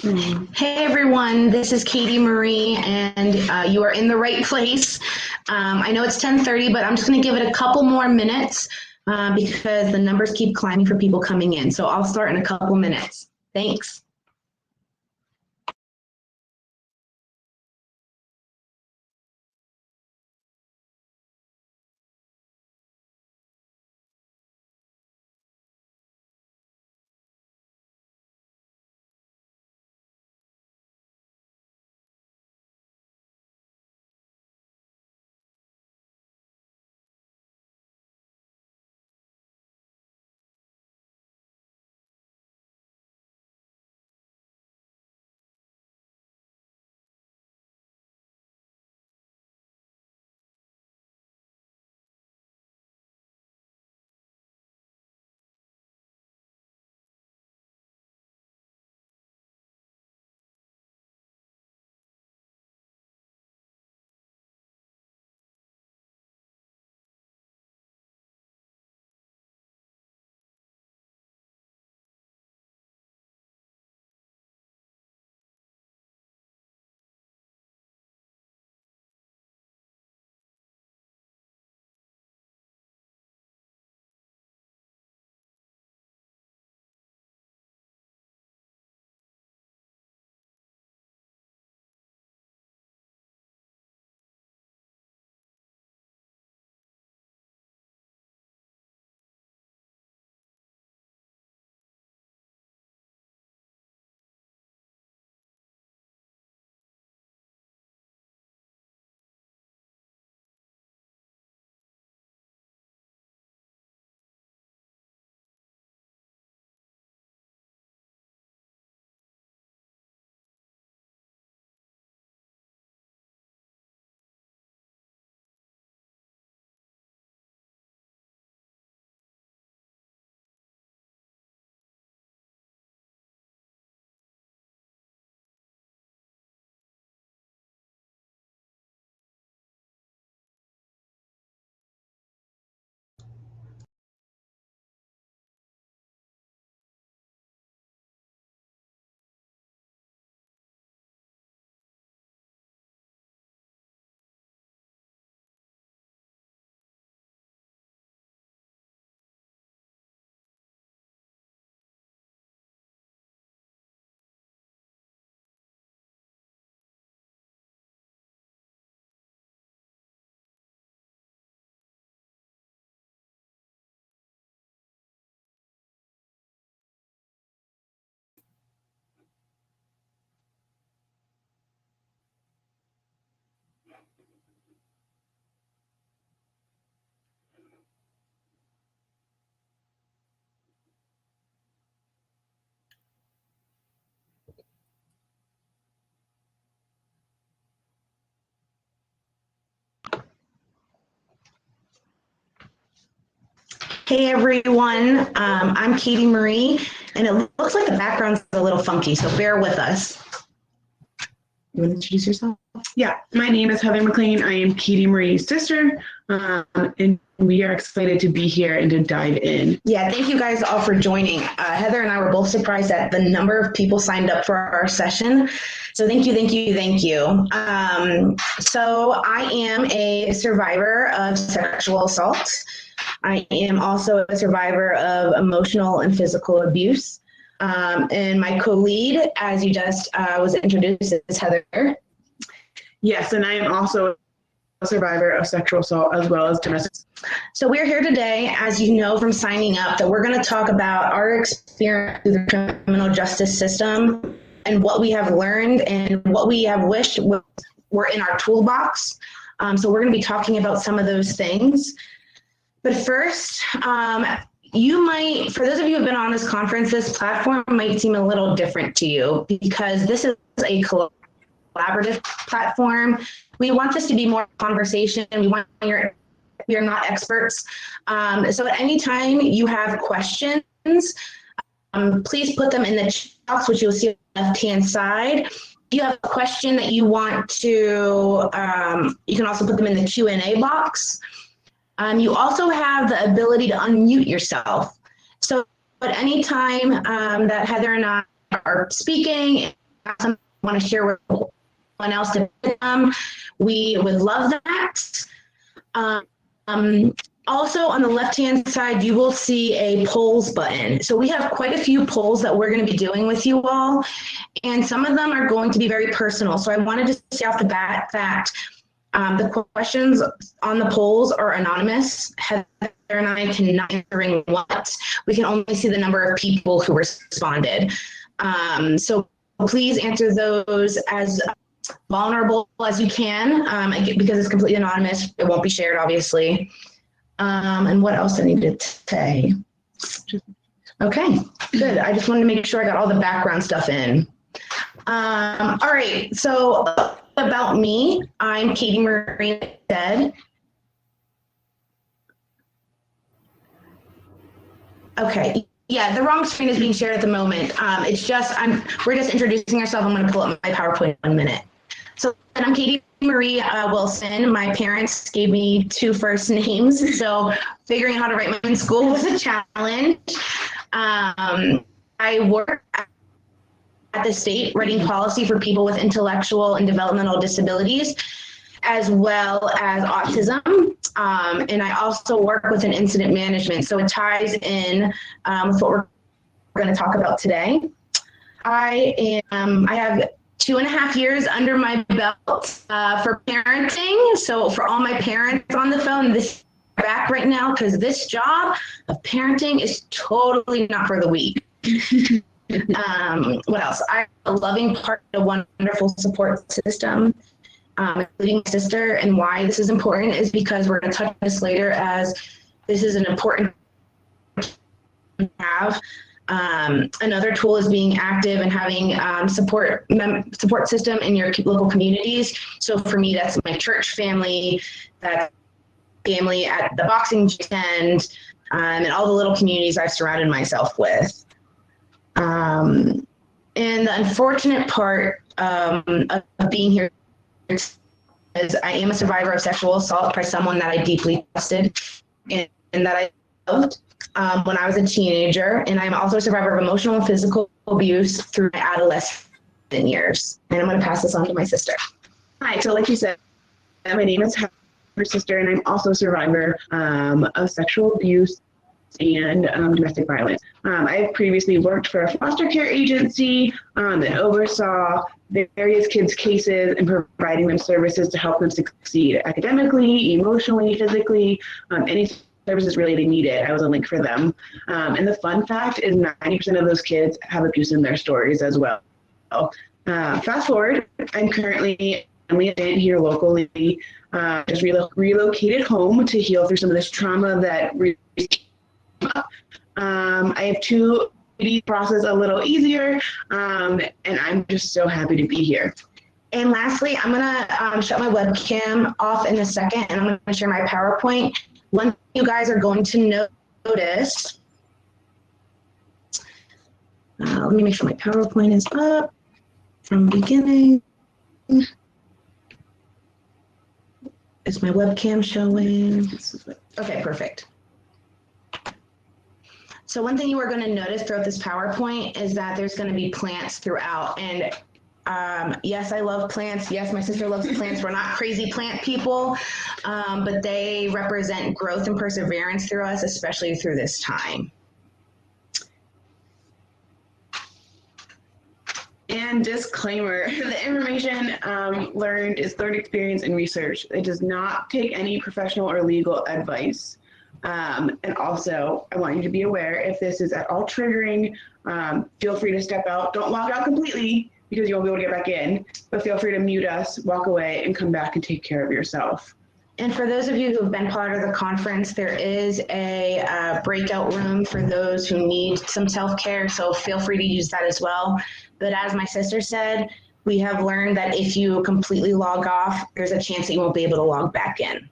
Hey everyone, this is Katie Marie, and you are in the right place. I know it's 10:30, but I'm just going to give it a couple more minutes because the numbers keep climbing for people coming in. So I'll start in a couple minutes. Thanks. Hey everyone, I'm Katie Marie, and it looks like the background's a little funky, so bear with us. You want to introduce yourself? Yeah, my name is Heather McLean. I am Katie Marie's sister, and we are excited to be here and to dive in. Yeah, thank you guys all for joining. Heather and I were both surprised at the number of people signed up for our session. So thank you, thank you, thank you. So I am a survivor of sexual assault. I am also a survivor of emotional and physical abuse. And my co-lead, as you just was introduced, is Heather. Yes, and I am also a survivor of sexual assault as well as domestic. So we're here today, as you know from signing up, that we're going to talk about our experience through the criminal justice system and what we have learned and what we have wished were in our toolbox. So we're going to be talking about some of those things. But first, you might, for those of you who have been on this conference, this platform might seem a little different to you because this is a collaborative platform. We want this to be more conversation. We want you're not experts. So at any time you have questions, please put them in the chat box, which you'll see on the left-hand side. If you have a question that you want to, you can also put them in the Q&A box. You also have the ability to unmute yourself. So at any time that Heather and I are speaking something you want to share with someone else to we would love that. Also on the left-hand side, you will see a polls button. So we have quite a few polls that we're going to be doing with you all, and some of them are going to be very personal. So I wanted to say off the bat that the questions on the polls are anonymous. Heather and I cannot answering what. We can only see the number of people who responded. So please answer those as vulnerable as you can, because it's completely anonymous. It won't be shared, obviously. And what else I need to say? Okay, good. I just wanted to make sure I got all the background stuff in. All right, so about me, I'm Katie Marie Dead. Okay, yeah, the wrong screen is being shared at the moment. It's just, we're just introducing ourselves. I'm gonna pull up my PowerPoint in 1 minute. So I'm Katie Marie Wilson. My parents gave me 2 first names, so figuring out how to write my own in school was a challenge. I work at the state writing policy for people with intellectual and developmental disabilities, as well as autism. And I also work with an incident management, so it ties in with what we're going to talk about today. I have 2.5 years under my belt for parenting. So for all my parents on the phone, this is back right now, because this job of parenting is totally not for the weak. What else? I'm a loving part of a wonderful support system, including my sister. And why this is important is because we're going to touch on this later, as this is an important to have. Another tool is being active and having support system in your local communities. So for me, that's my church family, that's family at the boxing gym, and all the little communities I've surrounded myself with. And the unfortunate part of being here is I am a survivor of sexual assault by someone that I deeply trusted and that I loved when I was a teenager. And I'm also a survivor of emotional and physical abuse through my adolescent years. And I'm going to pass this on to my sister. Hi, so like you said, my name is Heather, sister, and I'm also a survivor of sexual abuse and domestic violence. I have previously worked for a foster care agency that oversaw various kids' cases and providing them services to help them succeed academically, emotionally, physically, any services really they needed. I was a link for them. And the fun fact is 90% of those kids have abuse in their stories as well. Fast forward, I'm currently here locally, just relocated home to heal through some of this trauma that I have 2 process a little easier, and I'm just so happy to be here. And lastly, I'm gonna shut my webcam off in a second, and I'm gonna share my PowerPoint. One thing you guys are going to notice, let me make sure my PowerPoint is up from beginning. Is my webcam showing? Okay, perfect. So one thing you are going to notice throughout this PowerPoint is that there's going to be plants throughout. And yes, I love plants. Yes, my sister loves plants. We're not crazy plant people, but they represent growth and perseverance through us, especially through this time. And disclaimer, the information learned is learned experience and research. It does not take any professional or legal advice. And also, I want you to be aware, if this is at all triggering, feel free to step out. Don't log out completely because you won't be able to get back in, but feel free to mute us, walk away, and come back and take care of yourself. And for those of you who have been part of the conference, there is a breakout room for those who need some self-care, so feel free to use that as well. But as my sister said, we have learned that if you completely log off, there's a chance that you won't be able to log back in.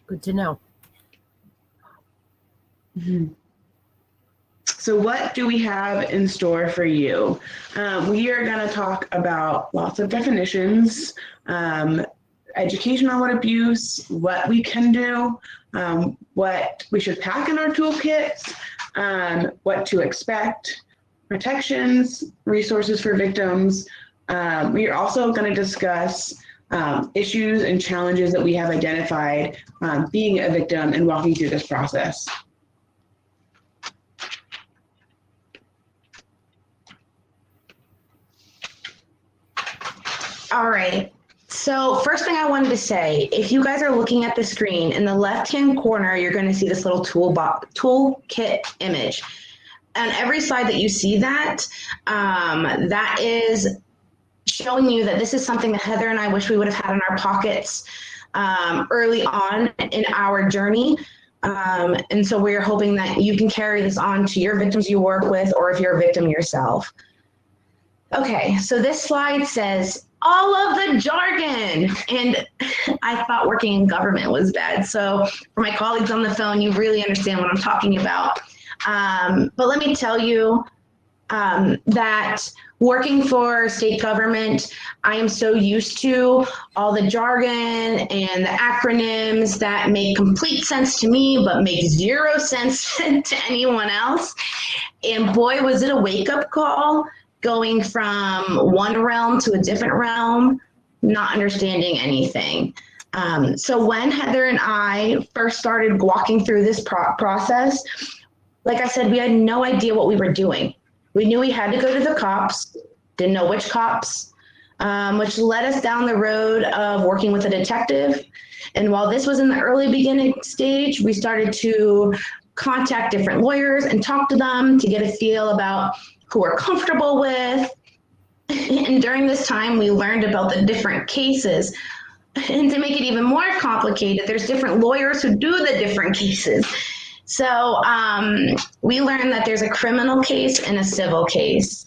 Good to know. Mm-hmm. So what do we have in store for you? We are going to talk about lots of definitions, education on what abuse, what we can do, what we should pack in our toolkits, what to expect, protections, resources for victims. We are also going to discuss issues and challenges that we have identified being a victim and walking through this process. All right. So first thing I wanted to say, if you guys are looking at the screen, in the left-hand corner, you're going to see this little tool kit image. On every slide that you see that, that is showing you that this is something that Heather and I wish we would have had in our pockets early on in our journey. And so we're hoping that you can carry this on to your victims you work with, or if you're a victim yourself. Okay, so this slide says all of the jargon, and I thought working in government was bad. So for my colleagues on the phone, you really understand what I'm talking about. But let me tell you that working for state government, I am so used to all the jargon and the acronyms that make complete sense to me, but make zero sense to anyone else. And boy, was it a wake-up call going from one realm to a different realm, not understanding anything. So when Heather and I first started walking through this process, like I said, we had no idea what we were doing. We knew we had to go to the cops, didn't know which cops, which led us down the road of working with a detective. And while this was in the early beginning stage, we started to contact different lawyers and talk to them to get a feel about who we're comfortable with. And during this time, we learned about the different cases. And to make it even more complicated, there's different lawyers who do the different cases. So we learned that there's a criminal case and a civil case.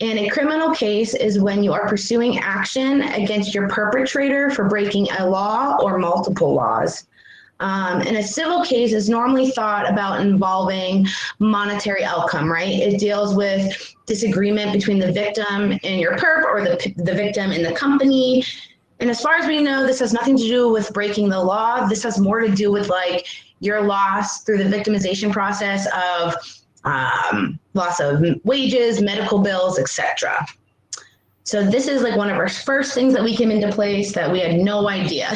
And a criminal case is when you are pursuing action against your perpetrator for breaking a law or multiple laws. And a civil case is normally thought about involving monetary outcome, right? It deals with disagreement between the victim and your perp, or the victim and the company. And as far as we know, this has nothing to do with breaking the law. This has more to do with like your loss through the victimization process of loss of wages, medical bills, etc. So this is like one of our first things that we came into place that we had no idea.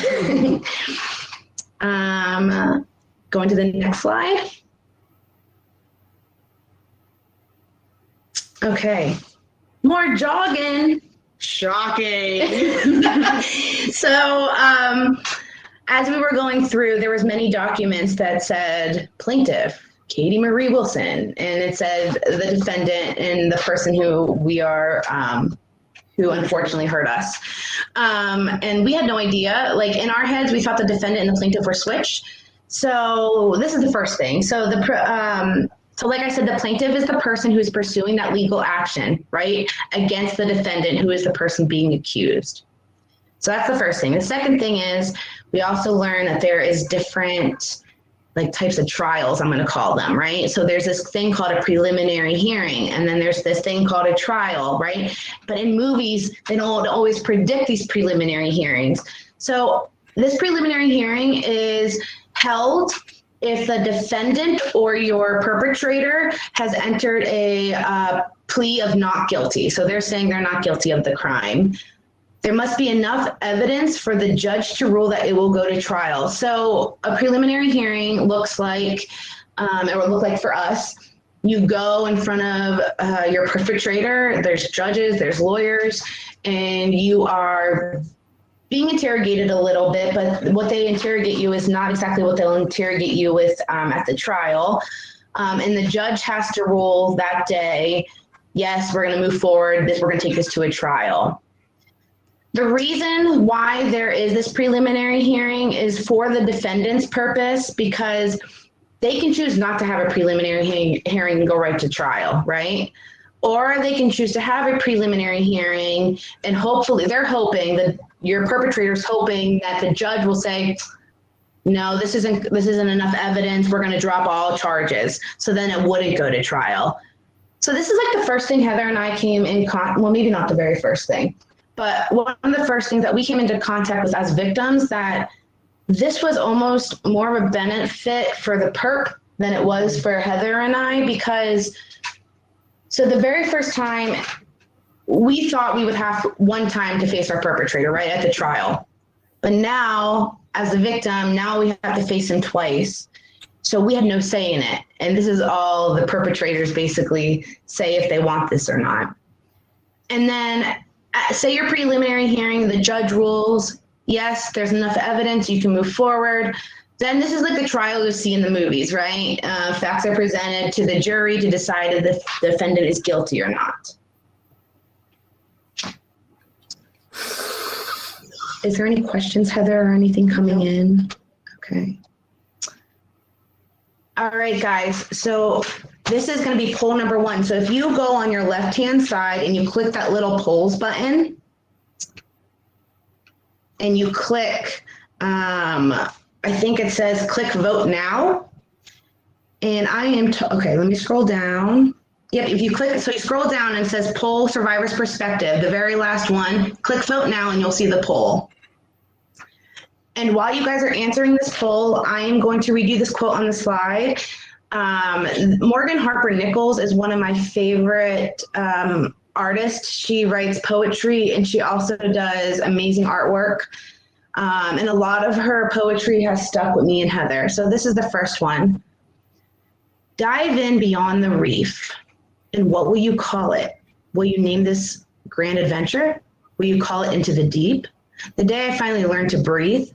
Going to the next slide. Okay, more jogging. Shocking. So as we were going through, there was many documents that said plaintiff, Katie Marie Wilson, and it said the defendant and the person who we are, who unfortunately hurt us. And we had no idea. Like in our heads, we thought the defendant and the plaintiff were switched. So this is the first thing. So so like I said, the plaintiff is the person who's pursuing that legal action, right, against the defendant, who is the person being accused. So that's the first thing. The second thing is we also learn that there is different like types of trials, I'm going to call them, right? So there's this thing called a preliminary hearing, and then there's this thing called a trial, right? But in movies, they don't always predict these preliminary hearings. So this preliminary hearing is held if the defendant or your perpetrator has entered a plea of not guilty. So they're saying they're not guilty of the crime. There must be enough evidence for the judge to rule that it will go to trial. So a preliminary hearing looks like, it would look like for us, you go in front of your perpetrator, there's judges, there's lawyers, and you are being interrogated a little bit, but what they interrogate you is not exactly what they'll interrogate you with at the trial. And the judge has to rule that day, yes, we're gonna move forward, we're gonna take this to a trial. The reason why there is this preliminary hearing is for the defendant's purpose, because they can choose not to have a preliminary hearing and go right to trial, right? Or they can choose to have a preliminary hearing and hopefully they're hoping that your perpetrator's hoping that the judge will say, no, this isn't enough evidence, we're going to drop all charges. So then it wouldn't go to trial. So this is like the first thing Heather and I came in well, maybe not the very first thing, but one of the first things that we came into contact with as victims, that this was almost more of a benefit for the perp than it was for Heather and I, because so the very first time we thought we would have one time to face our perpetrator, right, at the trial. But now, as a victim, now we have to face him twice. So we had no say in it. And this is all the perpetrators basically say if they want this or not. And then say your preliminary hearing, the judge rules, yes, there's enough evidence, you can move forward. Then this is like the trial you see in the movies, right? Facts are presented to the jury to decide if the defendant is guilty or not. Is there any questions, Heather, or anything coming in? Okay. All right, guys. So this is going to be poll number 1. So if you go on your left-hand side and you click that little polls button, and you click, I think it says click vote now. And I am, okay, let me scroll down. Yep, if you click, so you scroll down and it says poll survivor's perspective, the very last one, click vote now and you'll see the poll. And while you guys are answering this poll, I am going to read you this quote on the slide. Morgan Harper Nichols is one of my favorite artists. She writes poetry and she also does amazing artwork. And a lot of her poetry has stuck with me and Heather. So this is the first one. Dive in beyond the reef. And what will you call it? Will you name this grand adventure? Will you call it into the deep? The day I finally learned to breathe?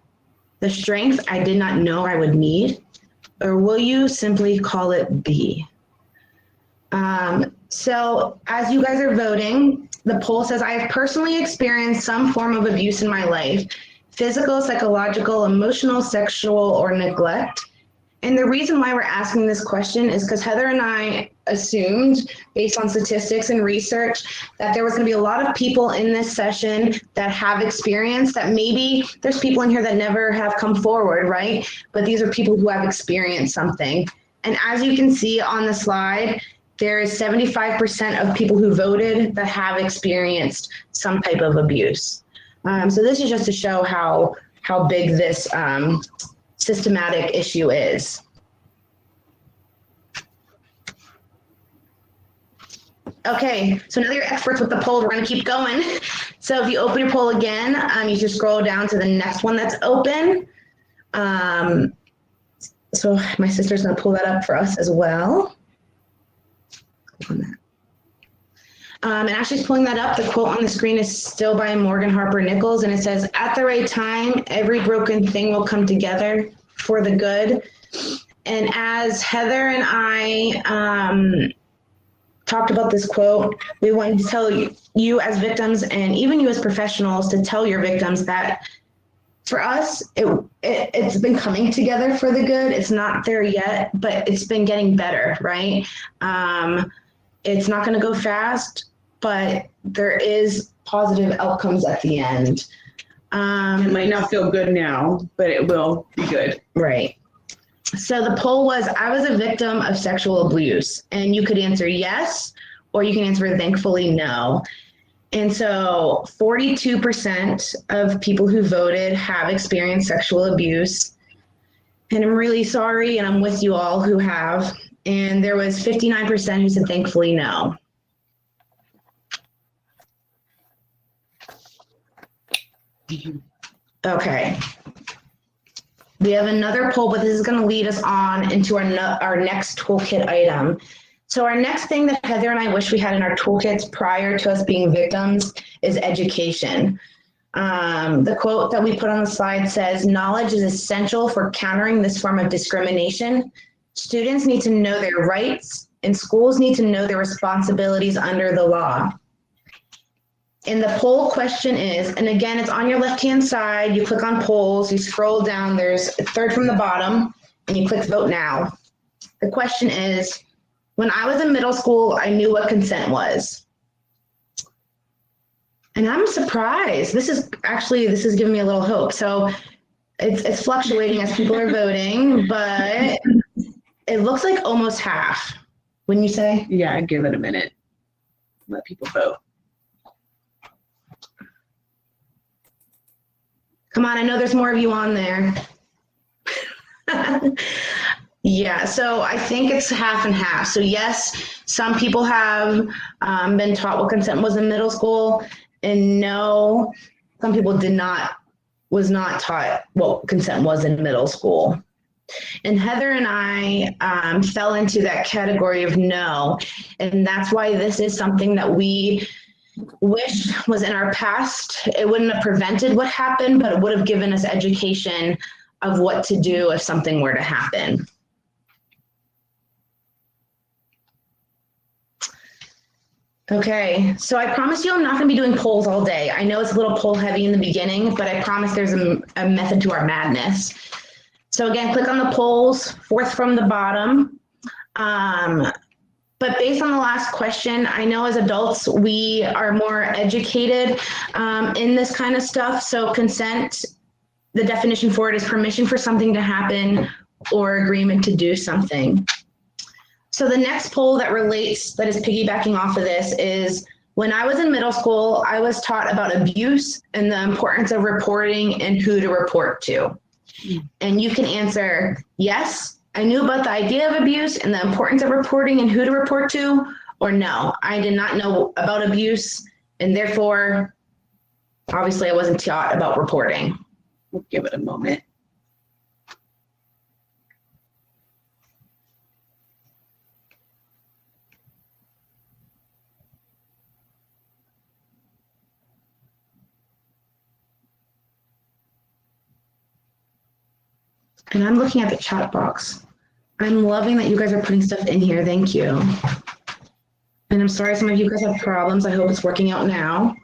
The strength I did not know I would need? Or will you simply call it be? So as you guys are voting, the poll says, I have personally experienced some form of abuse in my life, physical, psychological, emotional, sexual, or neglect. And the reason why we're asking this question is because Heather and I assumed, based on statistics and research, that there was going to be a lot of people in this session that have experience, that maybe there's people in here that never have come forward, right? But these are people who have experienced something. And as you can see on the slide, there is 75% of people who voted that have experienced some type of abuse. So this is just to show how big this systematic issue is. Okay, so now that you're experts with the poll, we're going to keep going. So if you open your poll again, you just scroll down to the next one that's open. So my sister's going to pull that up for us as well. Click on that. And as she's pulling that up, the quote on the screen is still by Morgan Harper Nichols, and it says, at the right time, every broken thing will come together for the good. And as Heather and I talked about this quote, we wanted to tell you as victims and even you as professionals to tell your victims that for us, it's been coming together for the good. It's not there yet, but it's been getting better, right? It's not going to go fast, but there is positive outcomes at the end. It might not feel good now, but it will be good. Right. So the poll was, I was a victim of sexual abuse, and you could answer yes, or you can answer thankfully no. And so 42% of people who voted have experienced sexual abuse. And I'm really sorry, and I'm with you all who have. And there was 59% who said thankfully no. Okay. We have another poll, but this is going to lead us on into our next toolkit item. So our next thing that Heather and I wish we had in our toolkits prior to us being victims is education. The quote that we put on the slide says, knowledge is essential for countering this form of discrimination. Students need to know their rights, and schools need to know their responsibilities under the law. And the poll question is, and again, it's on your left-hand side, you click on polls, you scroll down, there's a third from the bottom, and you click vote now. The question is, when I was in middle school, I knew what consent was. And I'm surprised. This is giving me a little hope. So it's fluctuating as people are voting, but it looks like almost half. Wouldn't you say? Yeah, give it a minute. Let people vote. Come on, I know there's more of you on there. Yeah, so I think it's half and half. So yes, some people have been taught what consent was in middle school, and no, some people was not taught what consent was in middle school. And Heather and I fell into that category of no, and that's why this is something that we wish was in our past. It wouldn't have prevented what happened, but it would have given us education of what to do if something were to happen. Okay, so I promise you I'm not going to be doing polls all day. I know it's a little poll heavy in the beginning, but I promise there's a method to our madness. So again, click on the polls, fourth from the bottom. But based on the last question, I know as adults, we are more educated in this kind of stuff. So consent, the definition for it is permission for something to happen or agreement to do something. So the next poll that is piggybacking off of this is, when I was in middle school, I was taught about abuse and the importance of reporting and who to report to. And you can answer, yes, I knew about the idea of abuse and the importance of reporting and who to report to, or no, I did not know about abuse, and therefore, obviously I wasn't taught about reporting. We'll give it a moment. And I'm looking at the chat box. I'm loving that you guys are putting stuff in here. Thank you. And I'm sorry some of you guys have problems. I hope it's working out now.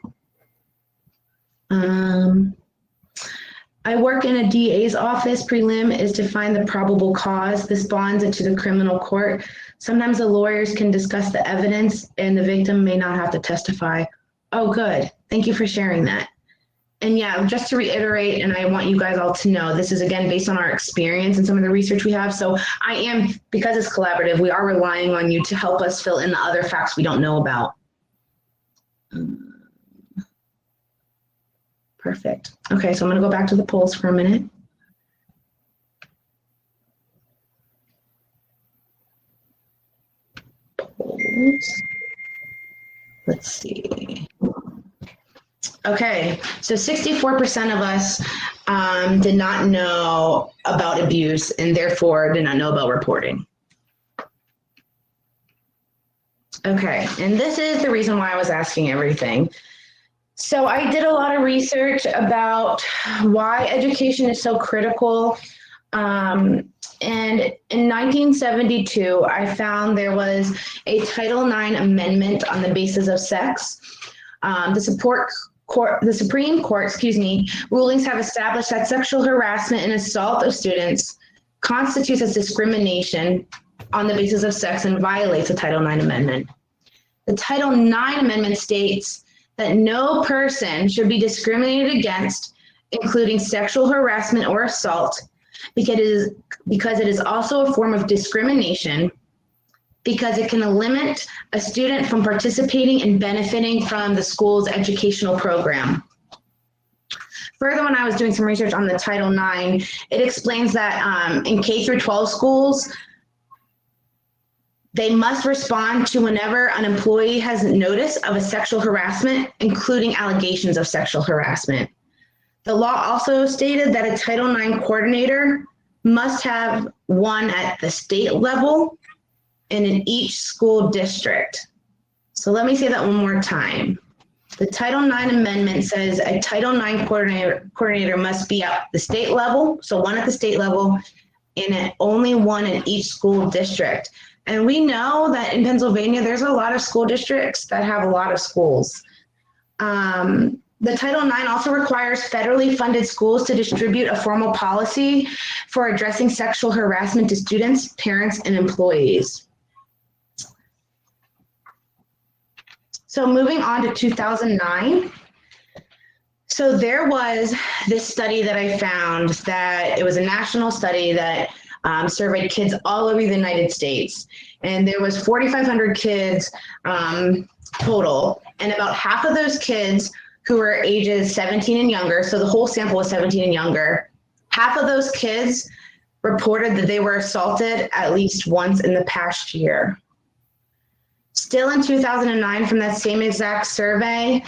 I work in a DA's office. Prelim is to find the probable cause. This bonds it to the criminal court. Sometimes the lawyers can discuss the evidence and the victim may not have to testify. Oh, good. Thank you for sharing that. And yeah, just to reiterate, and I want you guys all to know, this is again based on our experience and some of the research we have. So because it's collaborative, we are relying on you to help us fill in the other facts we don't know about. Perfect. Okay, so I'm gonna go back to the polls for a minute. Polls. Let's see. Okay, so 64% of us did not know about abuse and therefore did not know about reporting. Okay, and this is the reason why I was asking everything. So I did a lot of research about why education is so critical. And in 1972, I found there was a Title IX amendment on the basis of sex. The Supreme Court, rulings have established that sexual harassment and assault of students constitutes as discrimination on the basis of sex and violates the Title IX amendment. The Title IX amendment states that no person should be discriminated against, including sexual harassment or assault, because it is also a form of discrimination, because it can limit a student from participating and benefiting from the school's educational program. Further, when I was doing some research on the Title IX, it explains that in K through 12 schools, they must respond to whenever an employee has notice of a sexual harassment, including allegations of sexual harassment. The law also stated that a Title IX coordinator must have one at the state level and in each school district. So let me say that one more time. The Title IX amendment says a Title IX coordinator must be at the state level, so one at the state level, and only one in each school district. And we know that in Pennsylvania, there's a lot of school districts that have a lot of schools. The Title IX also requires federally funded schools to distribute a formal policy for addressing sexual harassment to students, parents, and employees. So moving on to 2009. So there was this study that I found that it was a national study that surveyed kids all over the United States. And there was 4,500 kids total. And about half of those kids who were ages 17 and younger, so the whole sample was 17 and younger, half of those kids reported that they were assaulted at least once in the past year. Still in 2009, from that same exact survey,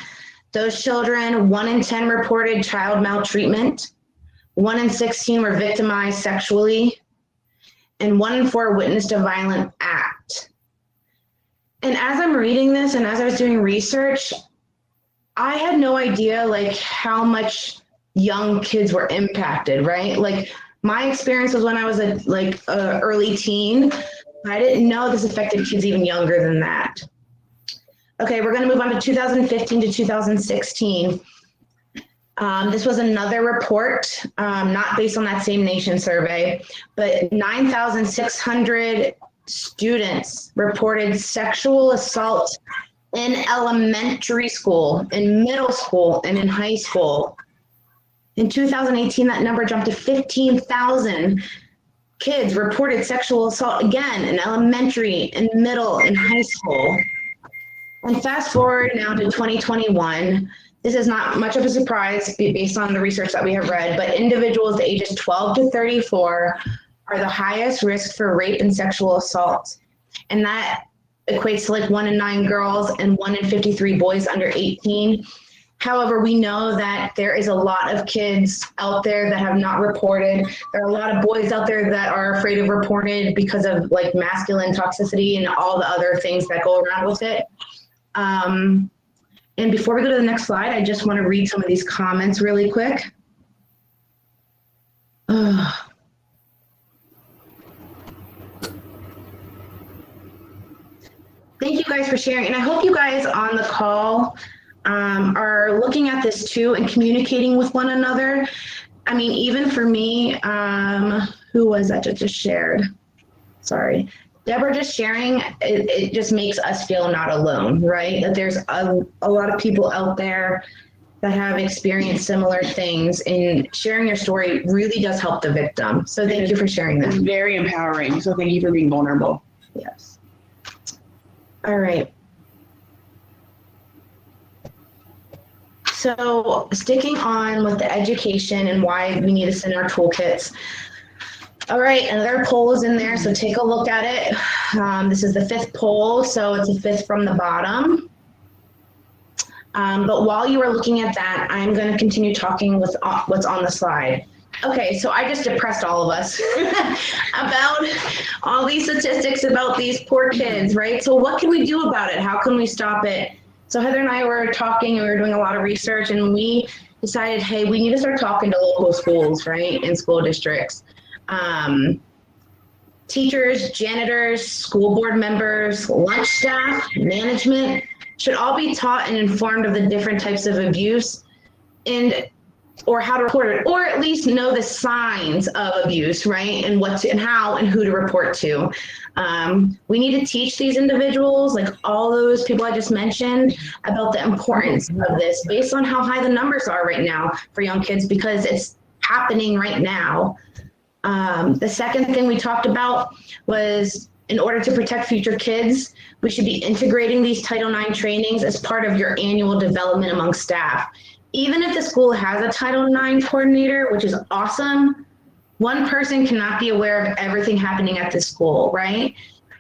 those children, 1 in 10 reported child maltreatment, 1 in 16 were victimized sexually, and 1 in 4 witnessed a violent act. And as I'm reading this and as I was doing research, I had no idea like how much young kids were impacted, right? Like my experience was when I was a early teen. I didn't know this affected kids even younger than that. Okay, we're gonna move on to 2015 to 2016. This was another report, not based on that same nation survey, but 9,600 students reported sexual assault in elementary school, in middle school, and in high school. In 2018, that number jumped to 15,000 kids reported sexual assault again in elementary, in middle, and high school. And fast forward now to 2021, this is not much of a surprise based on the research that we have read, but individuals ages 12 to 34 are the highest risk for rape and sexual assault. And that equates to like 1 in 9 girls and 1 in 53 boys under 18. However, we know that there is a lot of kids out there that have not reported. There are a lot of boys out there that are afraid of reporting because of like masculine toxicity and all the other things that go around with it. And before we go to the next slide, I just want to read some of these comments really quick. Thank you guys for sharing. And I hope you guys on the call are looking at this too and communicating with one another. I mean, even for me, who was that just shared? Sorry. Deborah just sharing, it just makes us feel not alone, right? That there's a lot of people out there that have experienced similar things, and sharing your story really does help the victim. So thank you for sharing that. It's very empowering. So thank you for being vulnerable. Yes. All right. So sticking on with the education and why we need to send our toolkits. All right, another poll is in there, so take a look at it. This is the 5th poll, so it's a 5th from the bottom. But while you are looking at that, I'm going to continue talking with what's on the slide. Okay, so I just depressed all of us about all these statistics about these poor kids, right? So what can we do about it? How can we stop it? So Heather and I were talking and we were doing a lot of research, and we decided, hey, we need to start talking to local schools, right, and school districts. Teachers, janitors, school board members, lunch staff, management should all be taught and informed of the different types of abuse or how to report it, or at least know the signs of abuse, right? And what to, and how and who to report to. We need to teach these individuals, like all those people I just mentioned, about the importance of this based on how high the numbers are right now for young kids, because it's happening right now. The second thing we talked about was, in order to protect future kids, we should be integrating these Title IX trainings as part of your annual development among staff. Even if the school has a Title IX coordinator, which is awesome, one person cannot be aware of everything happening at the school, right?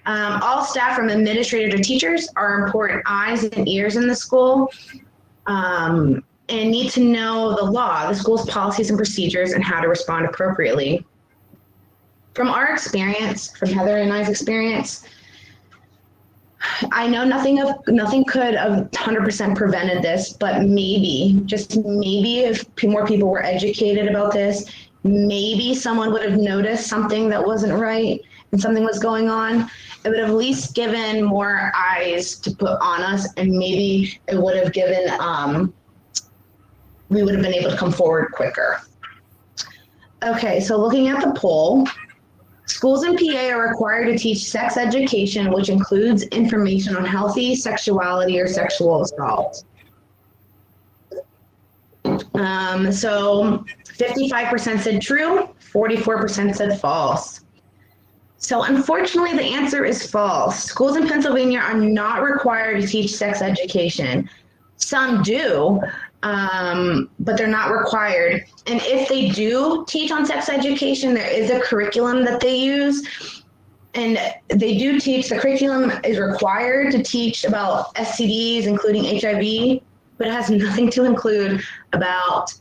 All staff, from administrator to teachers, are important eyes and ears in the school, and need to know the law, the school's policies and procedures, and how to respond appropriately. From our experience, from Heather and I's experience, I know nothing could have 100% prevented this, but maybe, just maybe, if more people were educated about this, maybe someone would have noticed something that wasn't right and something was going on. It would have at least given more eyes to put on us, and maybe it would have given, we would have been able to come forward quicker. Okay, so looking at the poll, schools in PA are required to teach sex education, which includes information on healthy sexuality or sexual assault. So 55% said true, 44% said false. So unfortunately, the answer is false. Schools in Pennsylvania are not required to teach sex education. Some do, but they're not required. And if they do teach on sex education, there is a curriculum that they use. And they do teach, the curriculum is required to teach about STDs, including HIV, but it has nothing to include about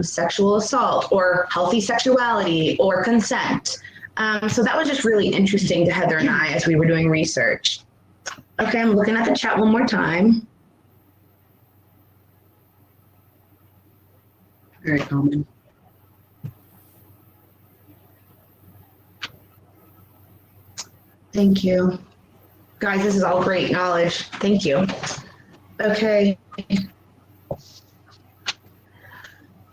sexual assault or healthy sexuality or consent. So that was just really interesting to Heather and I as we were doing research. Okay, I'm looking at the chat one more time. Very common. Thank you. Guys, this is all great knowledge. Thank you. Okay.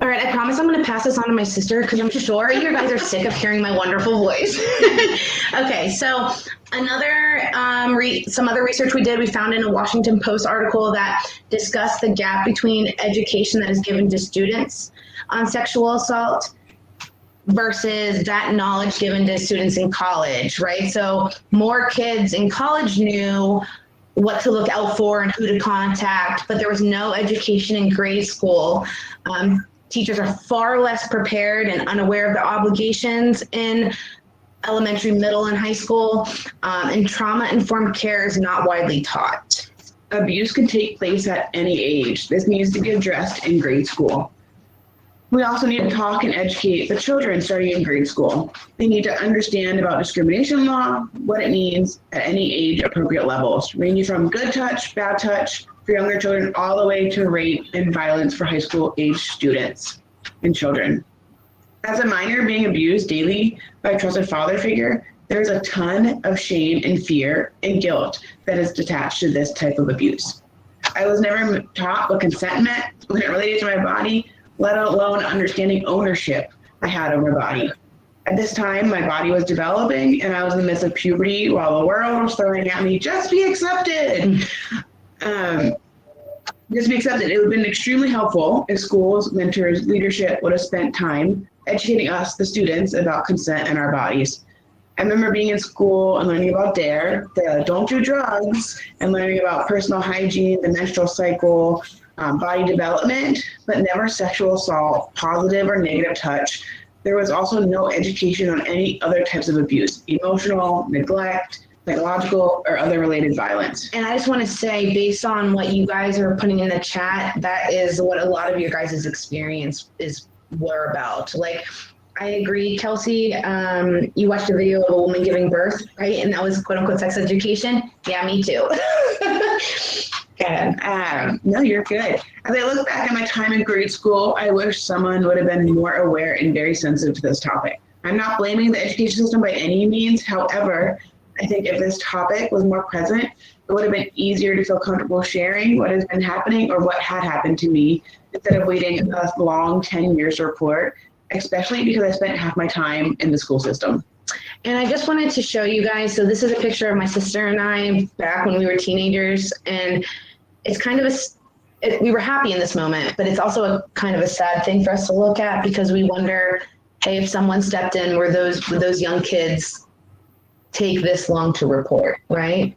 All right, I promise I'm going to pass this on to my sister because I'm sure you guys are sick of hearing my wonderful voice. Okay, so another, some other research we did, we found in a Washington Post article that discussed the gap between education that is given to students on sexual assault versus that knowledge given to students in college, right? So more kids in college knew what to look out for and who to contact, but there was no education in grade school. Teachers are far less prepared and unaware of their obligations in elementary, middle, and high school, and trauma-informed care is not widely taught. Abuse can take place at any age. This needs to be addressed in grade school. We also need to talk and educate the children starting in grade school. They need to understand about discrimination law, what it means at any age appropriate levels, ranging from good touch, bad touch, for younger children, all the way to rape and violence for high school age students and children. As a minor being abused daily by a trusted father figure, there's a ton of shame and fear and guilt that is attached to this type of abuse. I was never taught what consent meant when it related to my body, let alone understanding ownership I had over my body. At this time, my body was developing and I was in the midst of puberty while the world was throwing at me, just be accepted. Just be accepted. It would have been extremely helpful if schools, mentors, leadership would have spent time educating us, the students, about consent and our bodies. I remember being in school and learning about DARE, the don't do drugs, and learning about personal hygiene, the menstrual cycle, body development, but never sexual assault, positive or negative touch. There was also no education on any other types of abuse, emotional, neglect, psychological, or other related violence. And I just want to say, based on what you guys are putting in the chat, that is what a lot of your guys' experience were about. Like, I agree, Kelsey. You watched a video of a woman giving birth, right? And that was quote unquote sex education. Yeah, me too. No, you're good. As I look back at my time in grade school, I wish someone would have been more aware and very sensitive to this topic. I'm not blaming the education system by any means. However, I think if this topic was more present, it would have been easier to feel comfortable sharing what has been happening or what had happened to me instead of waiting a long 10 years to report, especially because I spent half my time in the school system. And I just wanted to show you guys, so this is a picture of my sister and I back when we were teenagers, and it's kind of we were happy in this moment, but it's also a kind of a sad thing for us to look at because we wonder, hey, if someone stepped in, would those young kids take this long to report, right?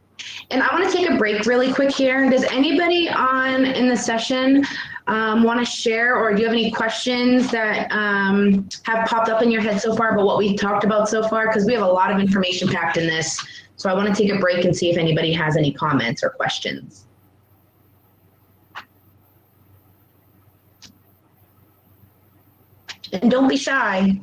And I want to take a break really quick here. Does anybody in the session want to share, or do you have any questions that have popped up in your head so far about what we talked about so far? Because we have a lot of information packed in this. So I want to take a break and see if anybody has any comments or questions. And don't be shy.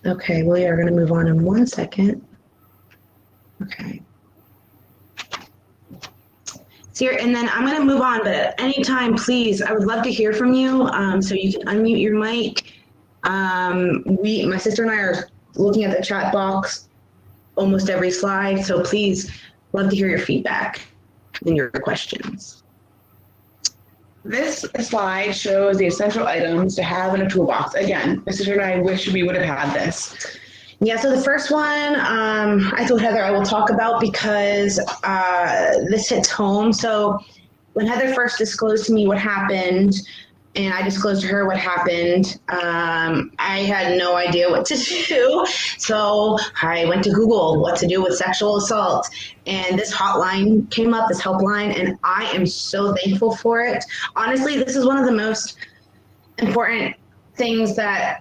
Okay, we are going to move on in 1 second. Okay. So and then I'm going to move on, but at any time, please, I would love to hear from you. So you can unmute your mic. My sister and I are looking at the chat box almost every slide. So please, love to hear your feedback and your questions. This slide shows the essential items to have in a toolbox. Again, my sister and I wish we would have had this. Yeah, so the first one, I told Heather I will talk about because this hits home. So when Heather first disclosed to me what happened, and I disclosed to her what happened. I had no idea what to do. So I went to Google what to do with sexual assault. And this hotline came up, this helpline, and I am so thankful for it. Honestly, this is one of the most important things that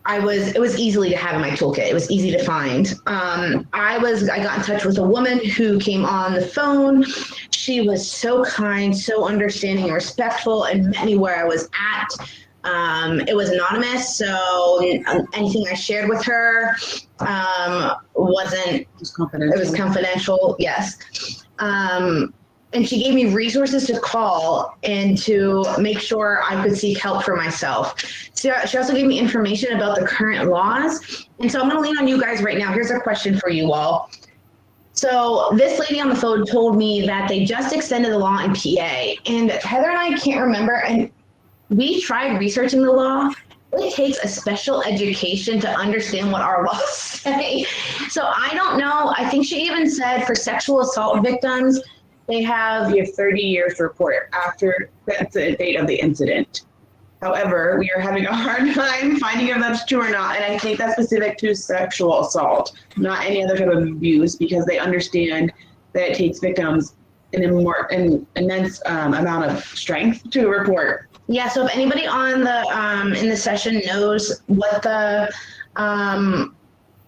it was easily to have in my toolkit. It was easy to find. I got in touch with a woman who came on the phone. She was so kind, so understanding and respectful, and met me where I was at. It was anonymous, so anything I shared with her it was confidential, yes. And she gave me resources to call and to make sure I could seek help for myself. So she also gave me information about the current laws. And so I'm going to lean on you guys right now. Here's a question for you all. So this lady on the phone told me that they just extended the law in PA. And Heather and I can't remember, and we tried researching the law. It takes a special education to understand what our laws say. So I don't know. I think she even said for sexual assault victims, you have 30 years to report after the date of the incident. However, we are having a hard time finding if that's true or not, and I think that's specific to sexual assault, not any other type of abuse, because they understand that it takes victims an immense amount of strength to report. Yeah, so if anybody on the in the session knows what the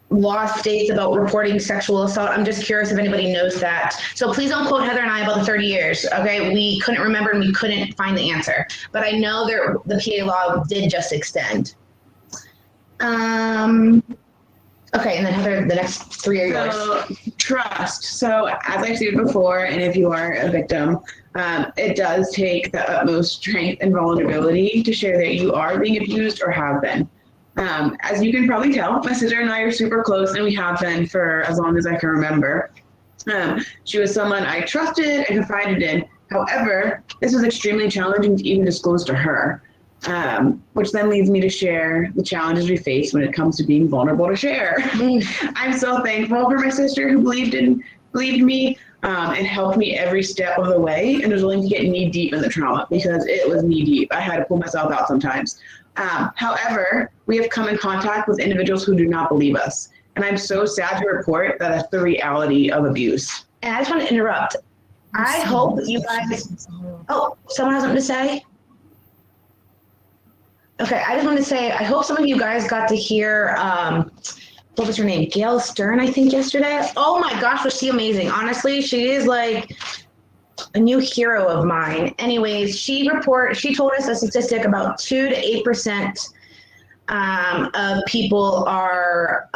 law states about reporting sexual assault, I'm just curious if anybody knows that. So please don't quote Heather and I about the 30 years, okay? We couldn't remember and we couldn't find the answer. But I know the PA law did just extend. Okay, and then Heather, the next three are yours. Trust. So as I've stated before, and if you are a victim, it does take the utmost strength and vulnerability to share that you are being abused or have been. As you can probably tell, my sister and I are super close, and we have been for as long as I can remember. She was someone I trusted and confided in. However, this was extremely challenging to even disclose to her, which then leads me to share the challenges we face when it comes to being vulnerable to share. I'm so thankful for my sister who believed me and helped me every step of the way, and was willing to get knee deep in the trauma, because it was knee deep. I had to pull myself out sometimes. However, we have come in contact with individuals who do not believe us. And I'm so sad to report that that's the reality of abuse. And I just want to interrupt. I hope you guys, someone has something to say? Okay, I just want to say, I hope some of you guys got to hear, what was her name? Gail Stern, I think, yesterday. Oh my gosh, was she amazing. Honestly, she is like a new hero of mine. Anyways, she told us a statistic about 2 to 8% of people are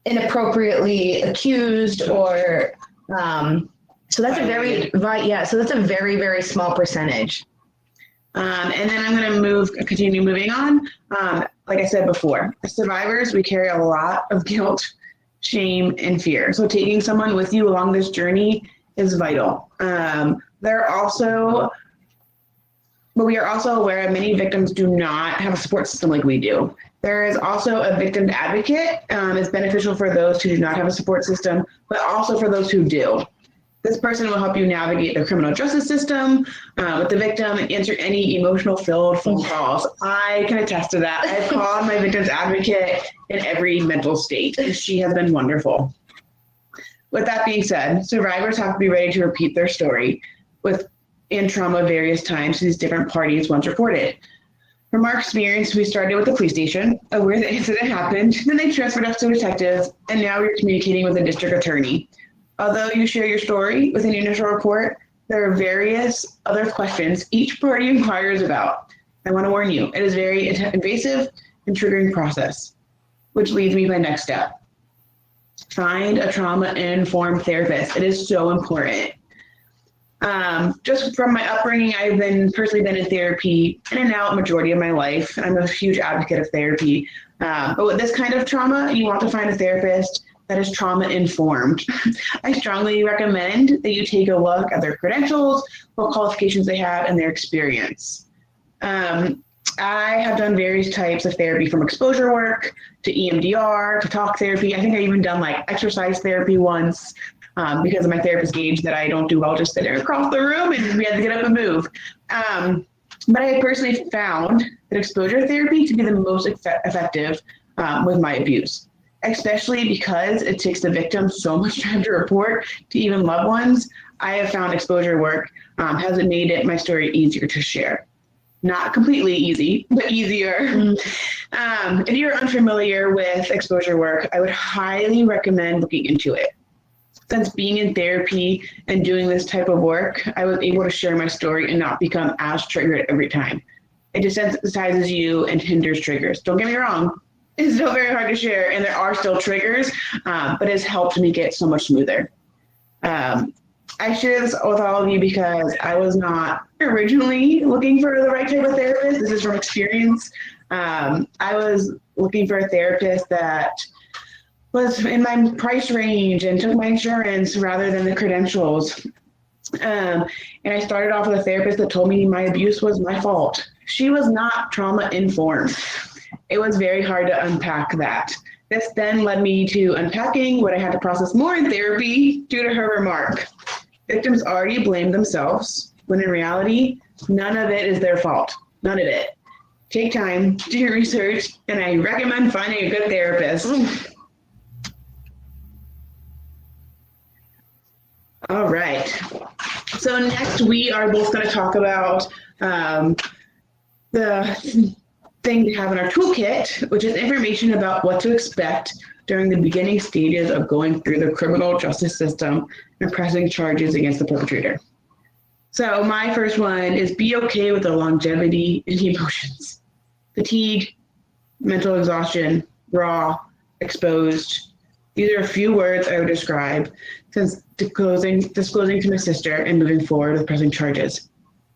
inappropriately accused, or so that's a very very, very small percentage. And then I'm going to continue moving on. Like I said before, as survivors, we carry a lot of guilt, shame, and fear. So taking someone with you along this journey is vital. We are also aware many victims do not have a support system like we do. There is also a victim advocate. It's beneficial for those who do not have a support system, but also for those who do. This person will help you navigate the criminal justice system with the victim and answer any emotional-filled phone calls. I can attest to that. I've called my victim's advocate in every mental state, and she has been wonderful. With that being said, survivors have to be ready to repeat their story and trauma various times to these different parties once reported. From our experience, we started with the police station, aware the incident happened, then they transferred us to detectives, and now we're communicating with the district attorney. Although you share your story within your initial report, there are various other questions each party inquires about. I want to warn you, it is a very invasive and triggering process, which leads me to my next step. Find a trauma-informed therapist. It is so important. Just from my upbringing, I've personally been in therapy in and out majority of my life. I'm a huge advocate of therapy. But with this kind of trauma, you want to find a therapist that is trauma-informed. I strongly recommend that you take a look at their credentials, what qualifications they have, and their experience. I have done various types of therapy, from exposure work to EMDR to talk therapy. I think I even done like exercise therapy once because my therapist gauged that I don't do well just sitting across the room, and we had to get up and move. But I have personally found that exposure therapy to be the most effective with my abuse, especially because it takes the victim so much time to report to even loved ones. I have found exposure work has made my story easier to share. Not completely easy, but easier. If you're unfamiliar with exposure work, I would highly recommend looking into it. Since being in therapy and doing this type of work, I was able to share my story and not become as triggered every time. It desensitizes you and hinders triggers. Don't get me wrong, it's still very hard to share, and there are still triggers, but it's helped me get so much smoother. I share this with all of you because I was not originally looking for the right type of therapist. This is from experience. I was looking for a therapist that was in my price range and took my insurance rather than the credentials. And I started off with a therapist that told me my abuse was my fault. She was not trauma informed. It was very hard to unpack that. This then led me to unpacking what I had to process more in therapy due to her remark. Victims already blame themselves, when in reality, none of it is their fault. None of it. Take time, do your research, and I recommend finding a good therapist. All right. So next we are both going to talk about the thing to have in our toolkit, which is information about what to expect during the beginning stages of going through the criminal justice system and pressing charges against the perpetrator. So my first one is be okay with the longevity in emotions. Fatigue, mental exhaustion, raw, exposed. These are a few words I would describe since disclosing to my sister and moving forward with pressing charges.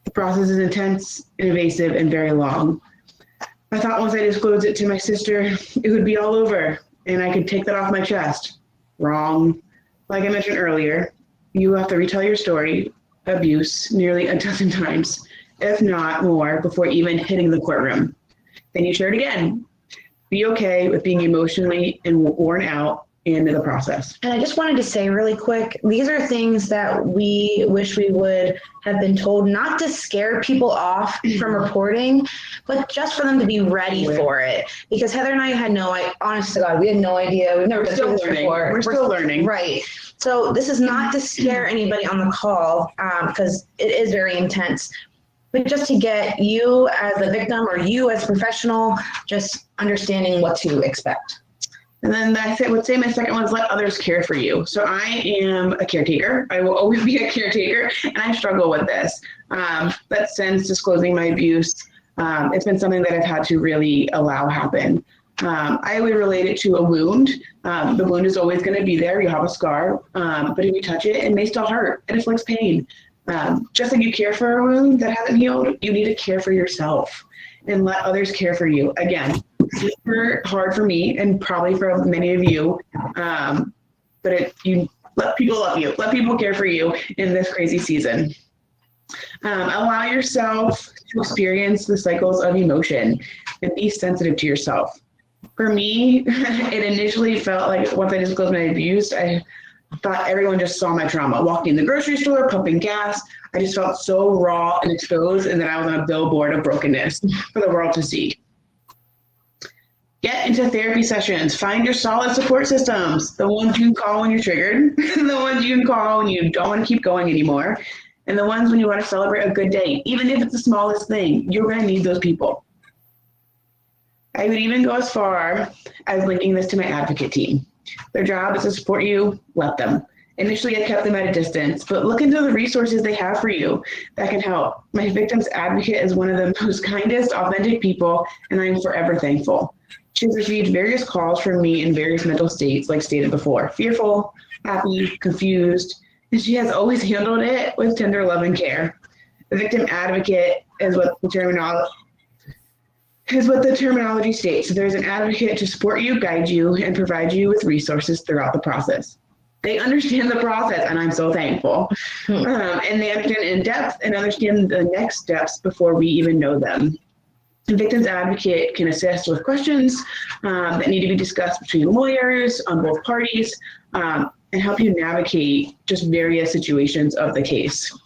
The process is intense, invasive, and very long. I thought once I disclosed it to my sister, it would be all over and I could take that off my chest. Wrong. Like I mentioned earlier, you have to retell your story, abuse, nearly a dozen times, if not more, before even hitting the courtroom. Then you share it again. Be okay with being emotionally and worn out in the process. And I just wanted to say really quick, these are things that we wish we would have been told, not to scare people off from reporting, but just for them to be ready for it. Because Heather and I had honest to God, we had no idea. We've never been through this before. We're still learning. Right. So this is not to scare anybody on the call, because it is very intense. But just to get you as a victim or you as a professional, just understanding what to expect. And then I would say my second one is let others care for you. So I am a caretaker. I will always be a caretaker, and I struggle with this. But since disclosing my abuse, it's been something that I've had to really allow happen. I would relate it to a wound. The wound is always going to be there. You have a scar, but if you touch it, it may still hurt. It inflicts pain. Just like you care for a wound that hasn't healed, you need to care for yourself and let others care for you. Again, super hard for me and probably for many of you, but you let people love you, let people care for you in this crazy season. Allow yourself to experience the cycles of emotion and be sensitive to yourself. For me, it initially felt like once I disclosed my abuse, I thought everyone just saw my trauma. Walking in the grocery store, pumping gas, I just felt so raw and exposed, and then I was on a billboard of brokenness for the world to see. Get into therapy sessions. Find your solid support systems, the ones you can call when you're triggered, the ones you can call when you don't want to keep going anymore, and the ones when you want to celebrate a good day. Even if it's the smallest thing, you're going to need those people. I would even go as far as linking this to my advocate team. Their job is to support you, let them. Initially, I kept them at a distance, but look into the resources they have for you that can help. My victim's advocate is one of the most kindest, authentic people, and I'm forever thankful. She's received various calls from me in various mental states, like stated before, fearful, happy, confused, and she has always handled it with tender love and care. The victim advocate is what the terminology states. So there's an advocate to support you, guide you, and provide you with resources throughout the process. They understand the process, and I'm so thankful. And they understand in depth and understand the next steps before we even know them. The victim's advocate can assist with questions that need to be discussed between lawyers on both parties and help you navigate just various situations of the case.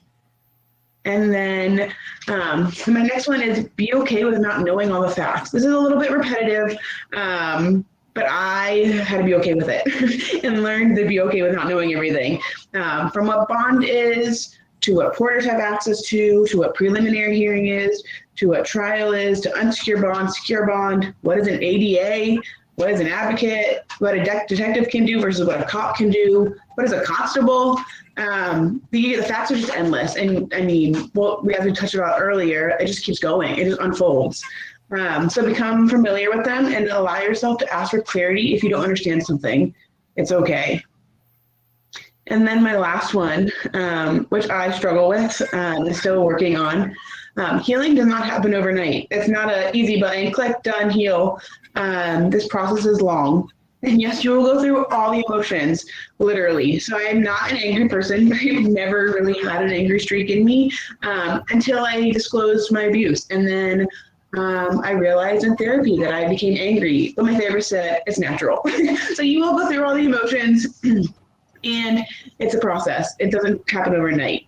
And then my next one is be okay with not knowing all the facts. This is a little bit repetitive, but I had to be okay with it and learned to be okay with not knowing everything. From what bond is, to what porters have access to what preliminary hearing is, to what trial is, to unsecure bond, secure bond, what is an ADA, what is an advocate, what a detective can do versus what a cop can do, what is a constable. The facts are just endless. And I mean, what we have touched about earlier, it just keeps going, it just unfolds. So become familiar with them and allow yourself to ask for clarity if you don't understand something. It's okay. And then my last one, which I struggle with and still working on, healing does not happen overnight. It's not an easy button, click, done, heal. This process is long. And yes, you will go through all the emotions, literally. So I am not an angry person. I've never really had an angry streak in me until I disclosed my abuse. And then I realized in therapy that I became angry, but my therapist said it's natural. So you will go through all the emotions. And it's a process. It doesn't happen overnight.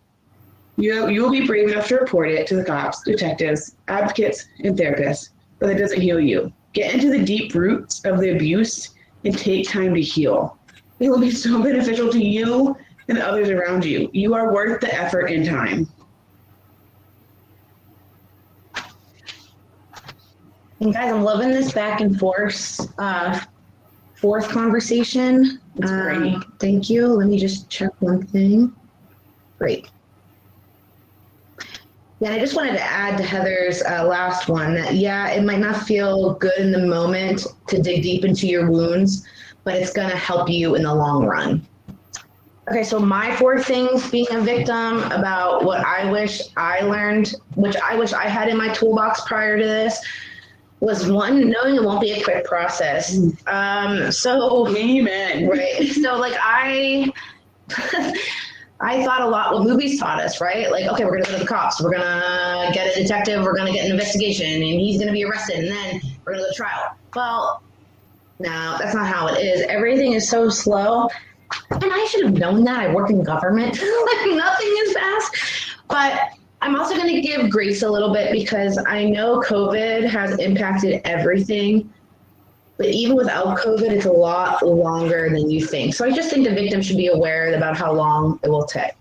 You will be brave enough to report it to the cops, detectives, advocates, and therapists, but it doesn't heal you. Get into the deep roots of the abuse and take time to heal. It will be so beneficial to you and the others around you. You are worth the effort and time. And guys, I'm loving this back and forth conversation. It's great. Thank you. Let me just check one thing. Great. Yeah, I just wanted to add to Heather's last one that, yeah, it might not feel good in the moment to dig deep into your wounds, but it's going to help you in the long run. Okay, so my 4 things being a victim about what I wish I learned, which I wish I had in my toolbox prior to this, was 1, knowing it won't be a quick process. So Amen. Right. So like I thought a lot what movies taught us, right? Like, okay, we're gonna go to the cops, we're gonna get a detective, we're gonna get an investigation, and he's gonna be arrested, and then we're gonna go to trial. Well, no, that's not how it is. Everything is so slow. And I should have known that. I work in government. Like nothing is fast. But I'm also going to give grace a little bit because I know COVID has impacted everything. But even without COVID, it's a lot longer than you think. So I just think the victim should be aware about how long it will take.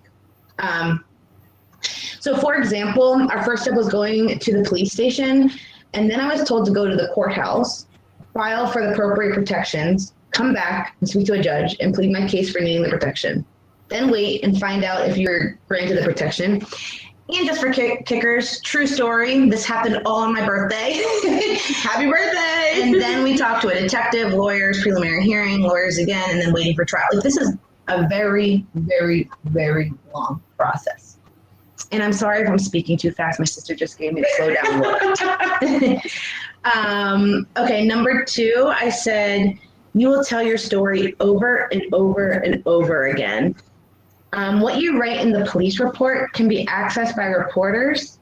So for example, our first step was going to the police station. And then I was told to go to the courthouse, file for the appropriate protections, come back and speak to a judge and plead my case for needing the protection. Then wait and find out if you're granted the protection. And just for kickers, true story, this happened all on my birthday. Happy birthday! And then we talked to a detective, lawyers, preliminary hearing, lawyers again, and then waiting for trial. Like, this is a very, very, very long process. And I'm sorry if I'm speaking too fast. My sister just gave me the slow down look. Okay, number 2, I said, you will tell your story over and over and over again. What you write in the police report can be accessed by reporters.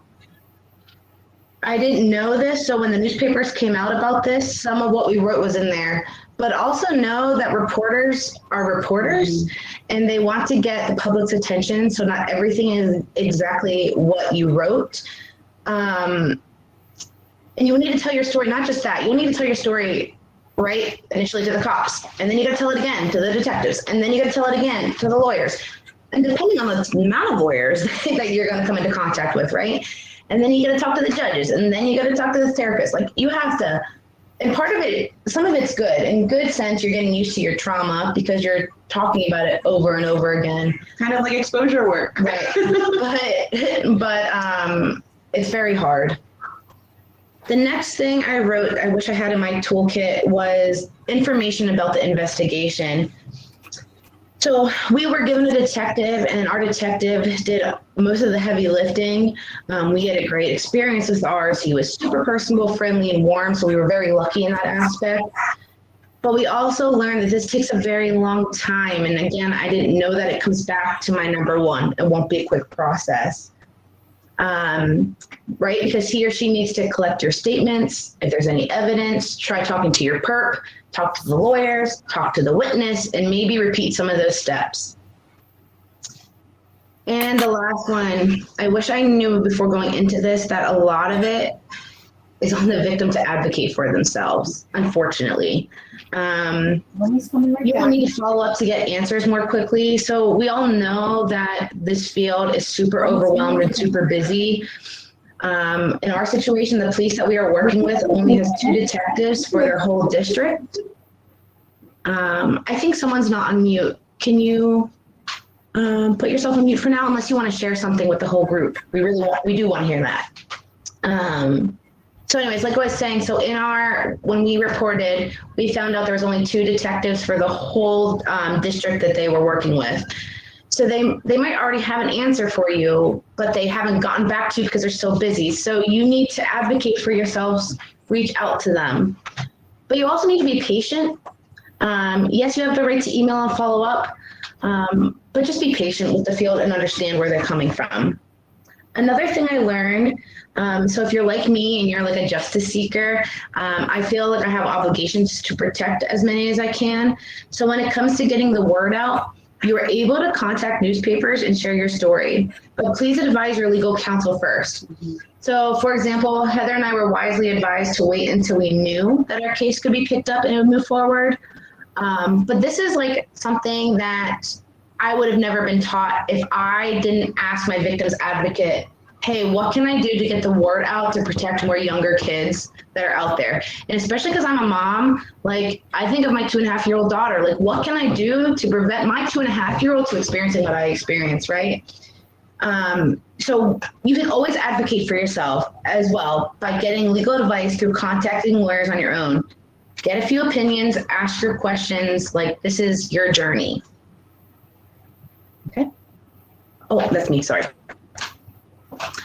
I didn't know this, so when the newspapers came out about this, some of what we wrote was in there. But also know that reporters are reporters, and they want to get the public's attention, so not everything is exactly what you wrote. And you'll need to tell your story, not just that, you'll need to tell your story right initially to the cops, and then you got to tell it again to the detectives, and then you got to tell it again to the lawyers. And depending on the amount of lawyers that you're going to come into contact with, right? And then you got to talk to the judges, and then you got to talk to the therapist. Like, you have to, and part of it, some of it's good. In good sense, you're getting used to your trauma because you're talking about it over and over again. Kind of like exposure work. Right. but it's very hard. The next thing I wrote, I wish I had in my toolkit, was information about the investigation. So we were given a detective, and our detective did most of the heavy lifting. We had a great experience with ours. He was super personable, friendly, and warm, so we were very lucky in that aspect. But we also learned that this takes a very long time. And again, I didn't know that it comes back to my number 1. It won't be a quick process. Right? Because he or she needs to collect your statements. If there's any evidence, try talking to your perp, talk to the lawyers, talk to the witness, and maybe repeat some of those steps. And the last one, I wish I knew before going into this that a lot of it is on the victim to advocate for themselves, unfortunately. You all need to follow up to get answers more quickly. So we all know that this field is super overwhelmed and super busy. In our situation, the police that we are working with only has 2 detectives for their whole district. I think someone's not on mute. Can you put yourself on mute for now, unless you want to share something with the whole group? We do want to hear that. So anyways, like I was saying, so when we reported, we found out there was only 2 detectives for the whole district that they were working with. So they might already have an answer for you, but they haven't gotten back to you because they're so busy. So you need to advocate for yourselves, reach out to them. But you also need to be patient. Yes, you have the right to email and follow up, but just be patient with the field and understand where they're coming from. Another thing I learned, so if you're like me and you're like a justice seeker, I feel like I have obligations to protect as many as I can. So when it comes to getting the word out, you are able to contact newspapers and share your story, but please advise your legal counsel first. So for example, Heather and I were wisely advised to wait until we knew that our case could be picked up and it would move forward. But this is like something that I would have never been taught if I didn't ask my victim's advocate, hey, what can I do to get the word out to protect more younger kids that are out there? And especially because I'm a mom, like I think of my 2.5-year-old daughter, like what can I do to prevent my 2.5-year-old to experiencing what I experienced, right? So you can always advocate for yourself as well by getting legal advice through contacting lawyers on your own. Get a few opinions, ask your questions, like this is your journey. Okay. Oh, that's me, sorry.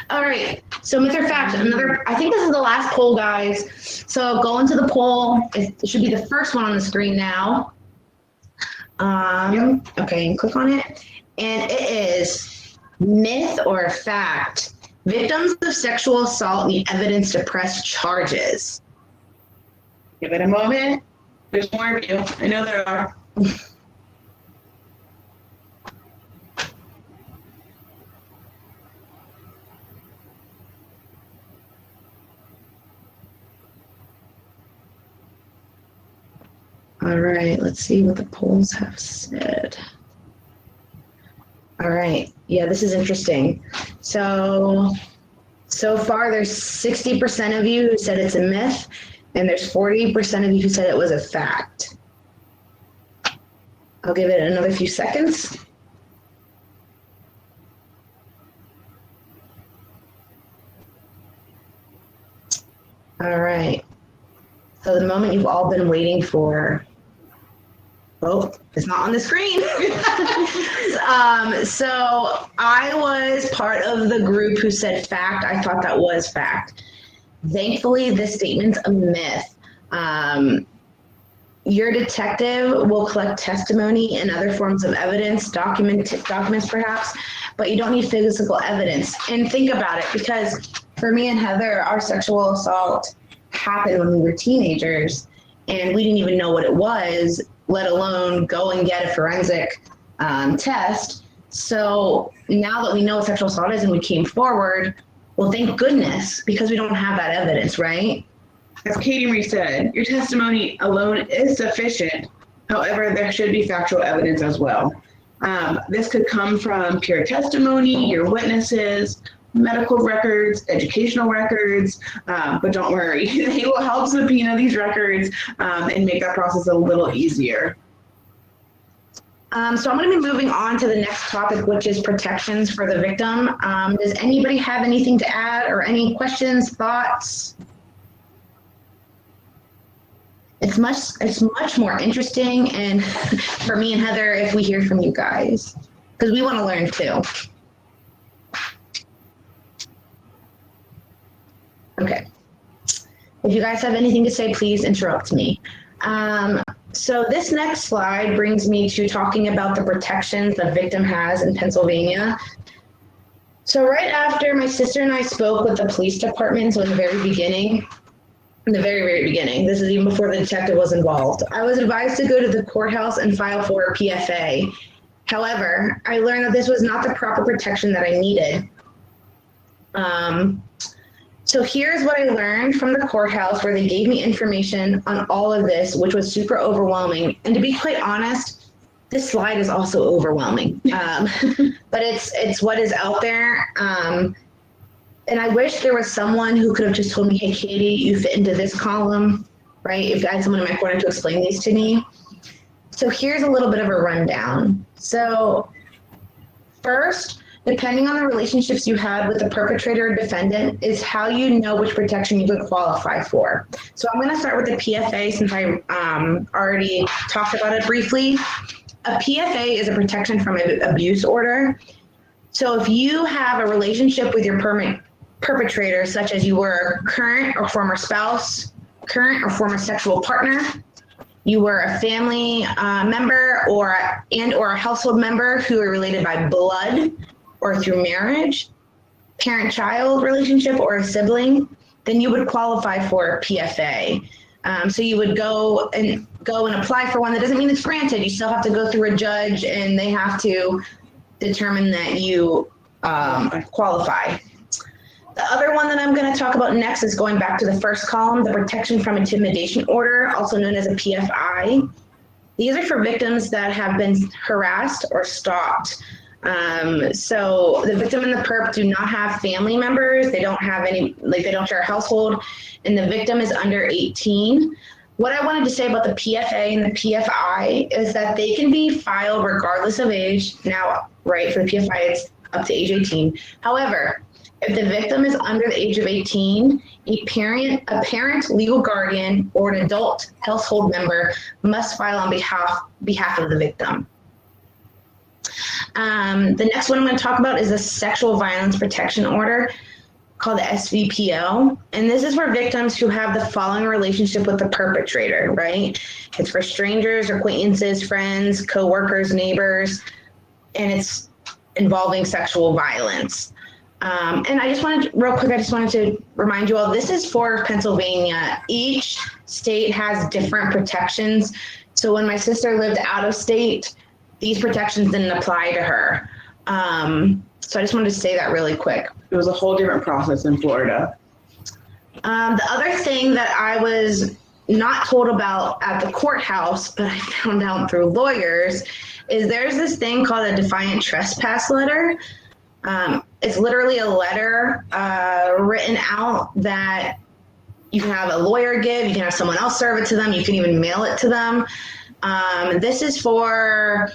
All right, so myth or fact, I think this is the last poll, guys. So go into the poll. It should be the first one on the screen now. Okay, and click on it. And it is myth or fact. Victims of sexual assault need evidence to press charges. Give it a moment. There's more of you. I know there are. All right, let's see what the polls have said. All right, yeah, this is interesting. So far there's 60% of you who said it's a myth, and there's 40% of you who said it was a fact. I'll give it another few seconds. All right, so the moment you've all been waiting for. Oh, it's not on the screen. So I was part of the group who said fact. I thought that was fact. Thankfully, this statement's a myth. Your detective will collect testimony and other forms of evidence, documents perhaps, but you don't need physical evidence. And think about it, because for me and Heather, our sexual assault happened when we were teenagers, and we didn't even know what it was, let alone go and get a forensic test. So now that we know what sexual assault is and we came forward, well, thank goodness, because we don't have that evidence, right? As Katie Marie said, your testimony alone is sufficient. However, there should be factual evidence as well. This could come from pure testimony, your witnesses, medical records, educational records, but don't worry, they will help subpoena these records and make that process a little easier. So I'm going to be moving on to the next topic, which is protections for the victim. Does anybody have anything to add or any questions, thoughts? It's much more interesting, and for me and Heather, if we hear from you guys, because we want to learn too. Okay. If you guys have anything to say, please interrupt me. So this next slide brings me to talking about the protections the victim has in Pennsylvania. So right after my sister and I spoke with the police department, so in the very beginning, this is even before the detective was involved, I was advised to go to the courthouse and file for a PFA. However, I learned that this was not the proper protection that I needed. So here's what I learned from the courthouse, where they gave me information on all of this, which was super overwhelming. And to be quite honest, this slide is also overwhelming, but it's what is out there. And I wish there was someone who could have just told me, hey, Katie, you fit into this column, right? If I had someone in my corner to explain these to me. So here's a little bit of a rundown. So first, depending on the relationships you had with the perpetrator or defendant is how you know which protection you could qualify for. So I'm going to start with the PFA since I already talked about it briefly. A PFA is a protection from an abuse order. So if you have a relationship with your perpetrator, such as you were a current or former spouse, current or former sexual partner, you were a family member or a household member who are related by blood or through marriage, parent-child relationship, or a sibling, then you would qualify for a PFA. So you would go and apply for one. That doesn't mean it's granted. You still have to go through a judge, and they have to determine that you qualify. The other one that I'm going to talk about next is going back to the first column, the protection from intimidation order, also known as a PFI. These are for victims that have been harassed or stalked. So the victim and the perp do not have family members. They don't have any, they don't share a household, and the victim is under 18. What I wanted to say about the PFA and the PFI is that they can be filed regardless of age. Now, right, for the PFI, it's up to age 18. However, if the victim is under the age of 18, a parent, legal guardian, or an adult household member must file on behalf of the victim. The next one I'm going to talk about is the Sexual Violence Protection Order, called the SVPO. And this is for victims who have the following relationship with the perpetrator, right? It's for strangers, acquaintances, friends, co-workers, neighbors, and it's involving sexual violence. And I just wanted to remind you all, this is for Pennsylvania. Each state has different protections. So when my sister lived out of state, these protections didn't apply to her. So I just wanted to say that really quick. It was a whole different process in Florida. The other thing that I was not told about at the courthouse, but I found out through lawyers, is there's this thing called a defiant trespass letter. It's literally a letter written out that you can have a lawyer give, you can have someone else serve it to them, you can even mail it to them. This is for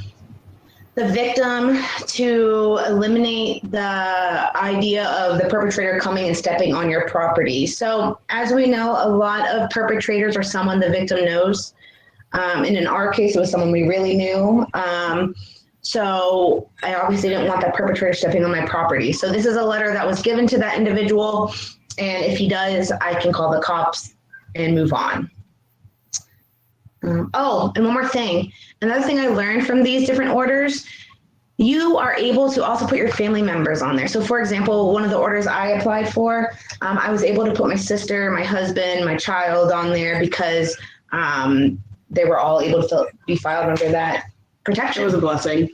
the victim to eliminate the idea of the perpetrator coming and stepping on your property. So as we know, a lot of perpetrators are someone the victim knows. And in our case, it was someone we really knew. So I obviously didn't want that perpetrator stepping on my property. So this is a letter that was given to that individual. And if he does, I can call the cops and move on. Oh, and one more thing. Another thing I learned from these different orders, you are able to also put your family members on there. So for example, one of the orders I applied for, I was able to put my sister, my husband, my child on there because they were all able to be filed under that protection. It was a blessing.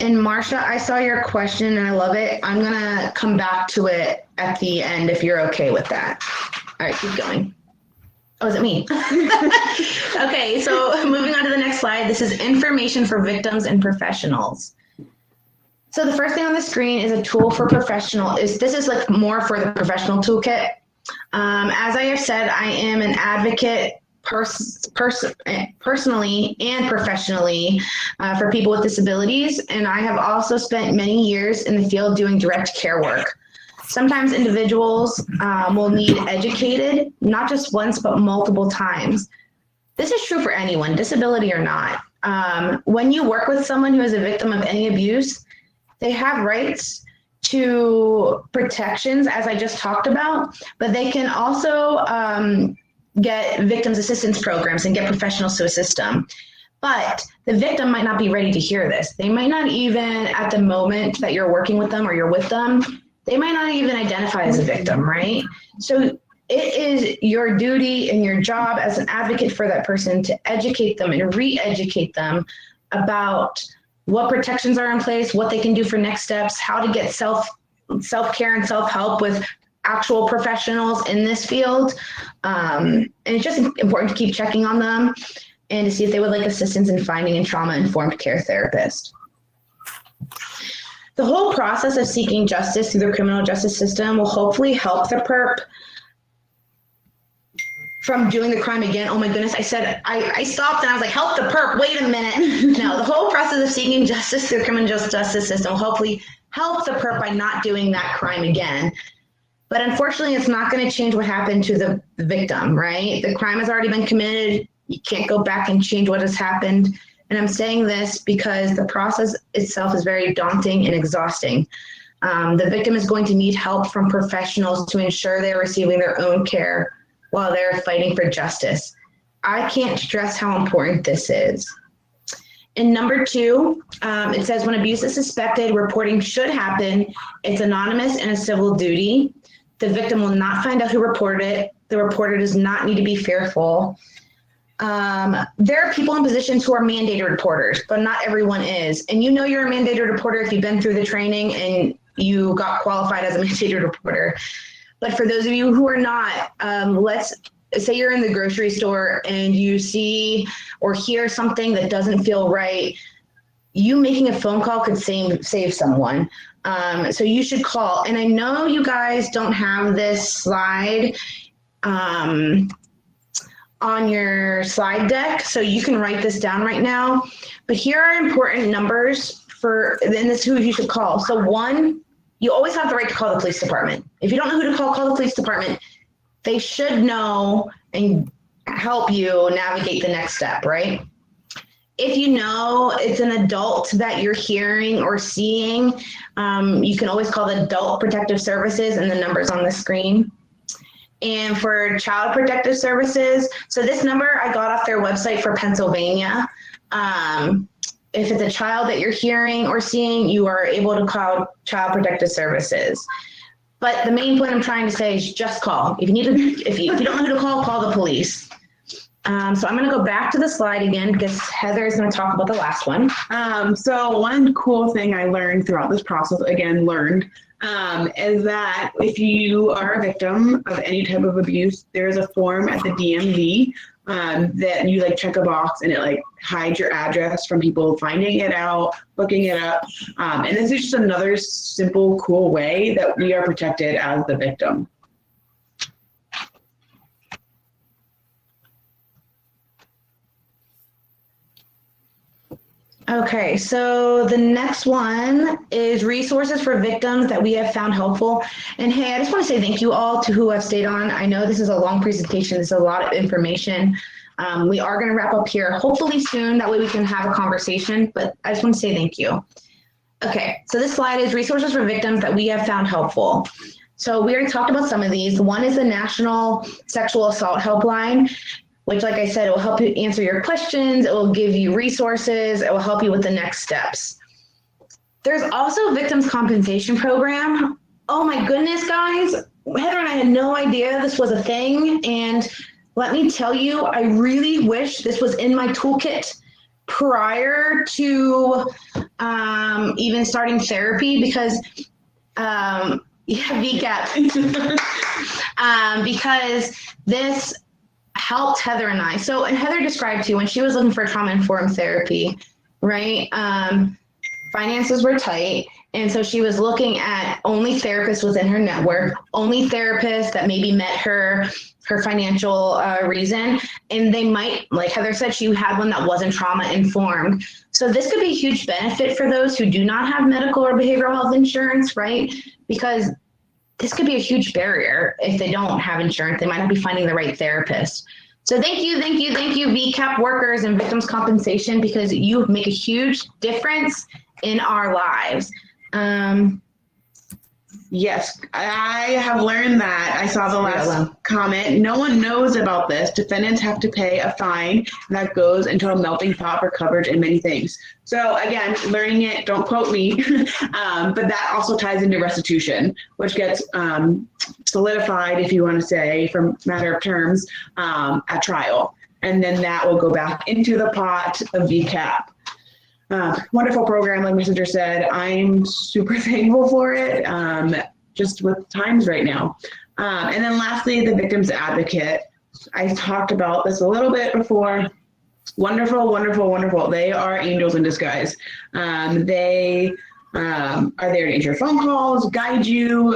And Marsha, I saw your question and I love it. I'm gonna come back to it at the end if you're okay with that. All right, keep going. Oh, is it me? Okay, so moving on to the next slide. This is information for victims and professionals. So the first thing on the screen is a tool for professional. This is like more for the professional toolkit. As I have said, I am an advocate personally and professionally for people with disabilities, and I have also spent many years in the field doing direct care work. Sometimes individuals will need educated, not just once, but multiple times. This is true for anyone, disability or not. When you work with someone who is a victim of any abuse, they have rights to protections, as I just talked about, but they can also get victims assistance programs and get professionals to assist them. But the victim might not be ready to hear this. They might not even, at the moment that you're working with them or you're with them, they might not even identify as a victim, right? So it is your duty and your job as an advocate for that person to educate them and re-educate them about what protections are in place, what they can do for next steps, how to get self-care and self-help with actual professionals in this field. And it's just important to keep checking on them and to see if they would like assistance in finding a trauma-informed care therapist. The whole process of seeking justice through the criminal justice system will hopefully help the perp from doing the crime again. Oh my goodness, I stopped and I was like, help the perp, wait a minute. No, the whole process of seeking justice through the criminal justice system will hopefully help the perp by not doing that crime again. But unfortunately, it's not going to change what happened to the victim, right? The crime has already been committed. You can't go back and change what has happened. And I'm saying this because the process itself is very daunting and exhausting. The victim is going to need help from professionals to ensure they're receiving their own care while they're fighting for justice. I can't stress how important this is. In number 2, it says when abuse is suspected, reporting should happen. It's anonymous and a civil duty. The victim will not find out who reported it. The reporter does not need to be fearful. There are people in positions who are mandated reporters, but not everyone is. And you know you're a mandated reporter if you've been through the training and you got qualified as a mandated reporter. But for those of you who are not, let's say you're in the grocery store and you see or hear something that doesn't feel right. You making a phone call could save someone. So you should call. And I know you guys don't have this slide on your slide deck, so you can write this down right now. But here are important numbers and this is who you should call. So 1, you always have the right to call the police department. If you don't know who to call the police department. They should know and help you navigate the next step, right? If you know it's an adult that you're hearing or seeing, you can always call the Adult Protective Services, and the number's on the screen. And for Child Protective Services, so this number I got off their website for Pennsylvania. If it's a child that you're hearing or seeing, you are able to call Child Protective Services. But the main point I'm trying to say is just call. If you don't know who to call the police. So I'm going to go back to the slide again because Heather is going to talk about the last one. So one cool thing I learned throughout this process, is that if you are a victim of any type of abuse, there's a form at the DMV that you check a box and it hides your address from people finding it out, looking it up. And this is just another simple, cool way that we are protected as the victim. Okay, so the next one is resources for victims that we have found helpful. And hey, I just want to say thank you all to who have stayed on. I know this is a long presentation. This is a lot of information. We are going to wrap up here hopefully soon. That way we can have a conversation, but I just want to say thank you. Okay, so this slide is resources for victims that we have found helpful. So we already talked about some of these. One is the National Sexual Assault Helpline, which, like I said, it will help you answer your questions. It will give you resources. It will help you with the next steps. There's also a victims compensation program. Oh my goodness, guys. Heather and I had no idea this was a thing. And let me tell you, I really wish this was in my toolkit prior to even starting therapy because, VCAP, because this helped Heather and I. So, and Heather described too, when she was looking for trauma-informed therapy, right? Finances were tight. And so she was looking at only therapists within her network, only therapists that maybe met her financial reason. And they might, like Heather said, she had one that wasn't trauma-informed. So this could be a huge benefit for those who do not have medical or behavioral health insurance, right? Because this could be a huge barrier if they don't have insurance. They might not be finding the right therapist. So thank you, VCAP workers and victims compensation, because you make a huge difference in our lives. Yes, I have learned that. I saw the last comment. No one knows about this. Defendants have to pay a fine that goes into a melting pot for coverage and many things. So again, learning it, don't quote me, but that also ties into restitution, which gets solidified, if you want to say, for matter of terms, at trial. And then that will go back into the pot of VCAP. Wonderful program, like Messenger said. I'm super thankful for it, just with times right now. And then lastly, the victim's advocate. I talked about this a little bit before. Wonderful, wonderful, wonderful. They are angels in disguise. They are there to answer phone calls, guide you,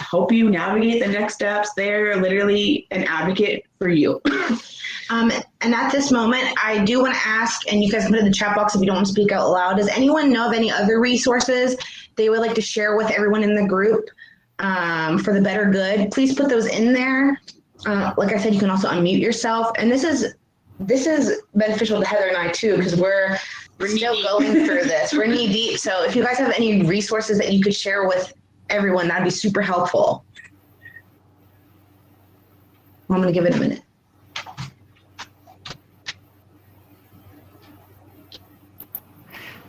help you navigate the next steps. They're literally an advocate for you. And at this moment, I do want to ask, and you guys can put it in the chat box if you don't want to speak out loud, does anyone know of any other resources they would like to share with everyone in the group for the better good? Please put those in there. Like I said, you can also unmute yourself. And this is beneficial to Heather and I too, because we're still going through this. We're knee deep. So if you guys have any resources that you could share with everyone, that'd be super helpful. I'm going to give it a minute.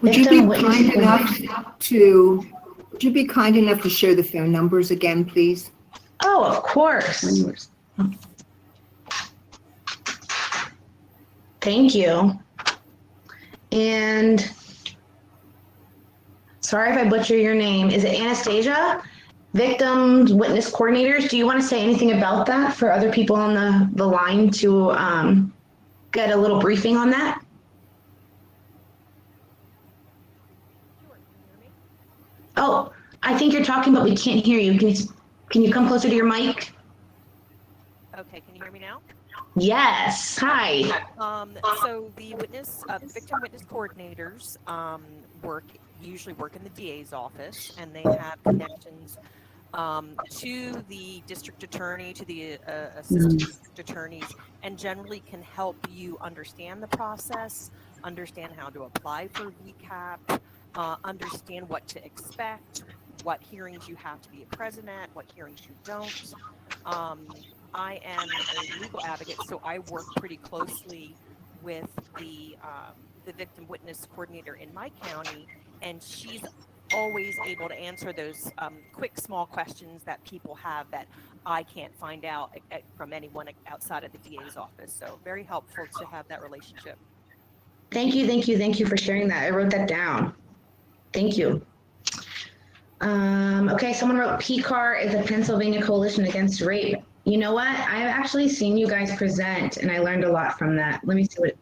Would you be kind enough to share the phone numbers again, please? Oh, of course. Thank you. And sorry if I butcher your name. Is it Anastasia? Victims Witness Coordinators. Do you want to say anything about that for other people on the line to get a little briefing on that? Oh, I think you're talking, but we can't hear you. Can you come closer to your mic? Okay, can you hear me now? Yes. Hi. So the victim witness coordinators usually work in the DA's office, and they have connections to the district attorney, to the assistant district attorneys, and generally can help you understand the process, understand how to apply for VCAP, understand what to expect, what hearings you have to be present at, what hearings you don't. I am a legal advocate, so I work pretty closely with the victim witness coordinator in my county, and she's always able to answer those quick, small questions that people have that I can't find out from anyone outside of the DA's office. So very helpful to have that relationship. Thank you for sharing that. I wrote that down. Thank you. Okay, someone wrote PCAR is a Pennsylvania Coalition Against Rape. You know what? I've actually seen you guys present, and I learned a lot from that. Let me see what.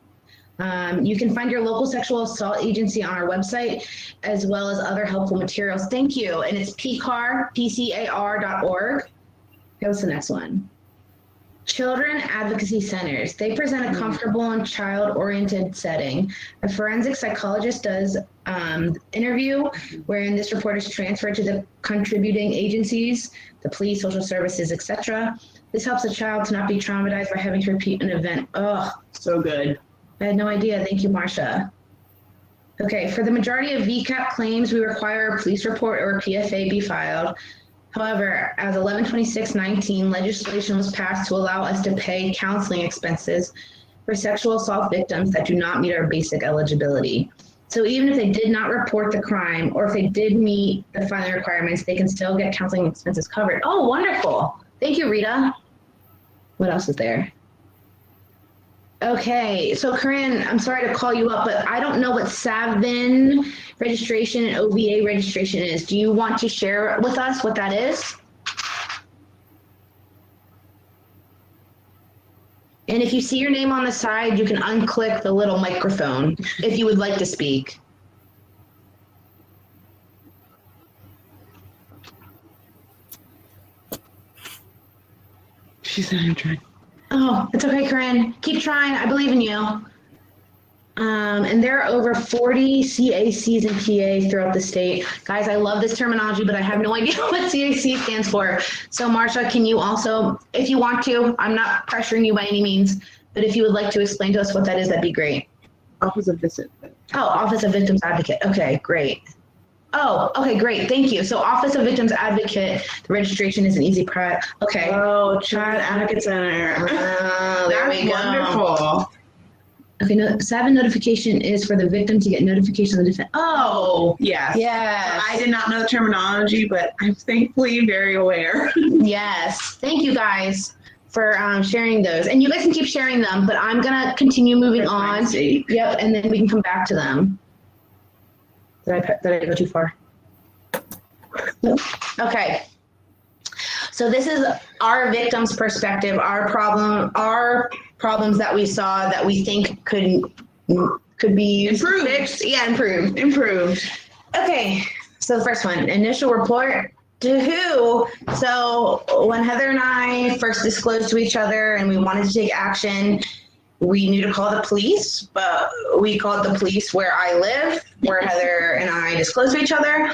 You can find your local sexual assault agency on our website, as well as other helpful materials. Thank you. And it's PCAR, PCAR.org. What's the next one? Children Advocacy Centers. They present a comfortable and child-oriented setting. A forensic psychologist does interview, wherein this report is transferred to the contributing agencies, the police, social services, etc. This helps a child to not be traumatized by having to repeat an event. Oh, so good. I had no idea. Thank you, Marcia. Okay, for the majority of VCAP claims, we require a police report or a PFA be filed. However, as 11/26/19, legislation was passed to allow us to pay counseling expenses for sexual assault victims that do not meet our basic eligibility. So even if they did not report the crime, or if they did meet the filing requirements, they can still get counseling expenses covered. Oh, wonderful. Thank you, Rita. What else is there? Okay, so Corinne, I'm sorry to call you up, but I don't know what SAVIN registration and OVA registration is. Do you want to share with us what that is? And if you see your name on the side, you can unclick the little microphone if you would like to speak. She said I'm trying. Oh, it's okay, Corinne. Keep trying. I believe in you. And there are over 40 CACs and PAs throughout the state. Guys, I love this terminology, but I have no idea what CAC stands for. So Marsha, can you also, if you want to, I'm not pressuring you by any means, but if you would like to explain to us what that is, that'd be great. Office of Victims. Oh, Office of Victims Advocate. Okay, great. Oh, okay, great. Thank you. So Office of Victims Advocate, the registration is an easy part. Okay. Oh, Child Advocate Center. There we go. Wonderful. Okay, no, 7 notification is for the victim to get notification of the defense. Oh, Yes. yes. I did not know the terminology, but I'm thankfully very aware. Yes. Thank you guys for sharing those. And you guys can keep sharing them, but I'm going to continue moving For on. time's sake. Yep, and then we can come back to them. Did I go too far? Okay. So this is our victim's perspective, our problems that we saw that we think could be Improved. fixed. Yeah, improved. Improved. Okay, so the first one, initial report to who? So when Heather and I first disclosed to each other and we wanted to take action, we knew to call the police, but we called the police where I live, where Heather and I disclosed to each other.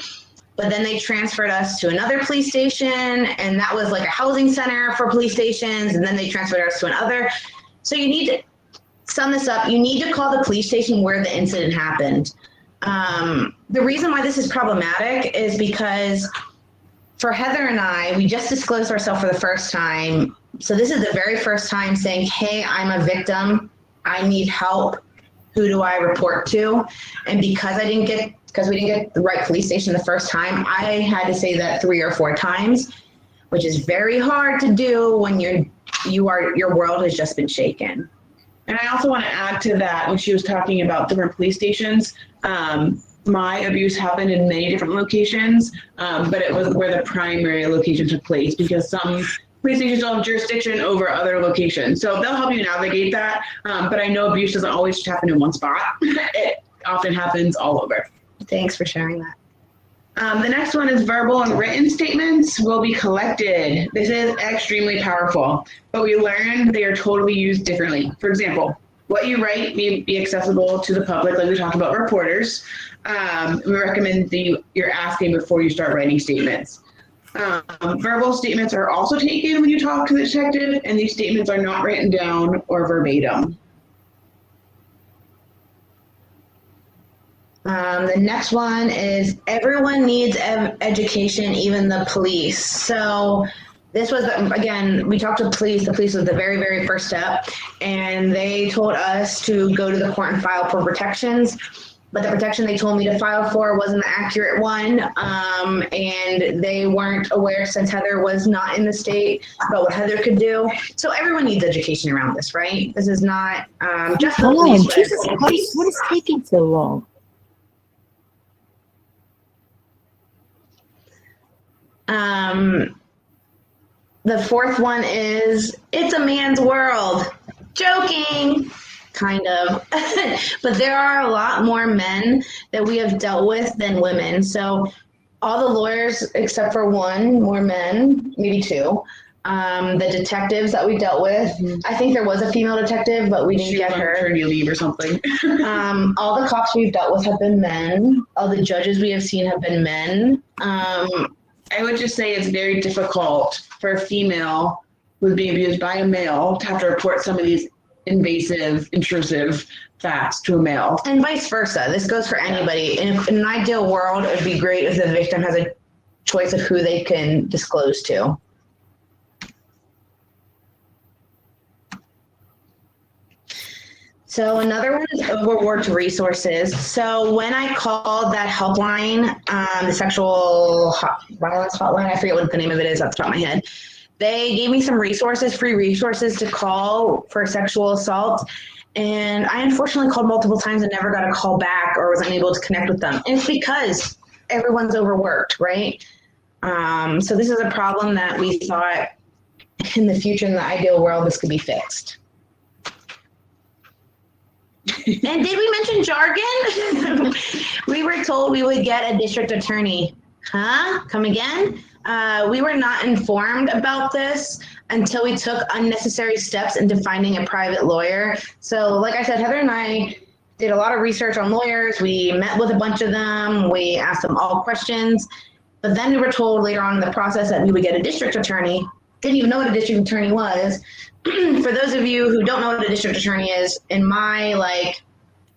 But then they transferred us to another police station, and that was like a housing center for police stations, and then they transferred us to another. So you need to sum this up. You need to call the police station where the incident happened. The reason why this is problematic is because for Heather and I, we just disclosed ourselves for the first time. So this is the very first time saying, hey, I'm a victim. I need help. Who do I report to? And because we didn't get the right police station the first time, I had to say that 3 or 4 times, which is very hard to do when your world has just been shaken. And I also want to add to that when she was talking about different police stations. My abuse happened in many different locations, but it was where the primary location took place because some police stations don't have jurisdiction over other locations. So they'll help you navigate that. But I know abuse doesn't always just happen in one spot. It often happens all over. Thanks for sharing that. The next one is verbal and written statements will be collected. This is extremely powerful, but we learned they are totally used differently. For example, what you write may be accessible to the public, like we talked about reporters. We recommend you're asking before you start writing statements. Verbal statements are also taken when you talk to the detective, and these statements are not written down or verbatim. The next one is everyone needs education, even the police. So this was, again, we talked to the police. The police was the very, very first step. And they told us to go to the court and file for protections. But the protection they told me to file for wasn't the accurate one. And they weren't aware, since Heather was not in the state, about what Heather could do. So everyone needs education around this, right? This is not just the Come on, police. Jesus Christ, what is taking so long? The fourth one is, it's a man's world. Joking, kind of. But there are a lot more men that we have dealt with than women. So all the lawyers, except for one, more men, maybe 2. The detectives that we dealt with, I think there was a female detective, but we didn't get her. Maternity leave or something. All the cops we've dealt with have been men. All the judges we have seen have been men. I would just say it's very difficult for a female who's being abused by a male to have to report some of these invasive, intrusive facts to a male. And vice versa. This goes for anybody. In an ideal world, it would be great if the victim has a choice of who they can disclose to. So another one is overworked resources. So when I called that helpline, the sexual violence hotline, I forget what the name of it is off the top of my head, they gave me some resources, free resources to call for sexual assault. And I unfortunately called multiple times and never got a call back or was unable to connect with them. And it's because everyone's overworked, right? So this is a problem that we thought in the future, in the ideal world, this could be fixed. And did we mention jargon? We were told we would get a district attorney. Huh? Come again? We were not informed about this until we took unnecessary steps into finding a private lawyer. So like I said, Heather and I did a lot of research on lawyers. We met with a bunch of them. We asked them all questions. But then we were told later on in the process that we would get a district attorney. Didn't even know what a district attorney was. For those of you who don't know what a district attorney is, in my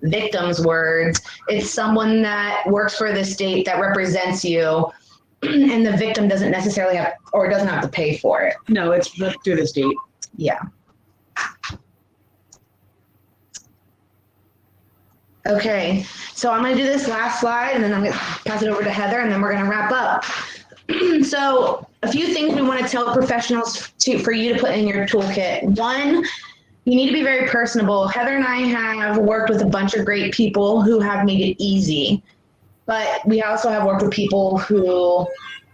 victim's words. It's someone that works for the state that represents you, and the victim doesn't necessarily have or doesn't have to pay for it. No, it's through the state. Yeah. Okay, so I'm going to do this last slide, and then I'm going to pass it over to Heather, and then we're going to wrap up. So a few things we want to tell professionals for you to put in your toolkit. One, you need to be very personable. Heather and I have worked with a bunch of great people who have made it easy, but we also have worked with people who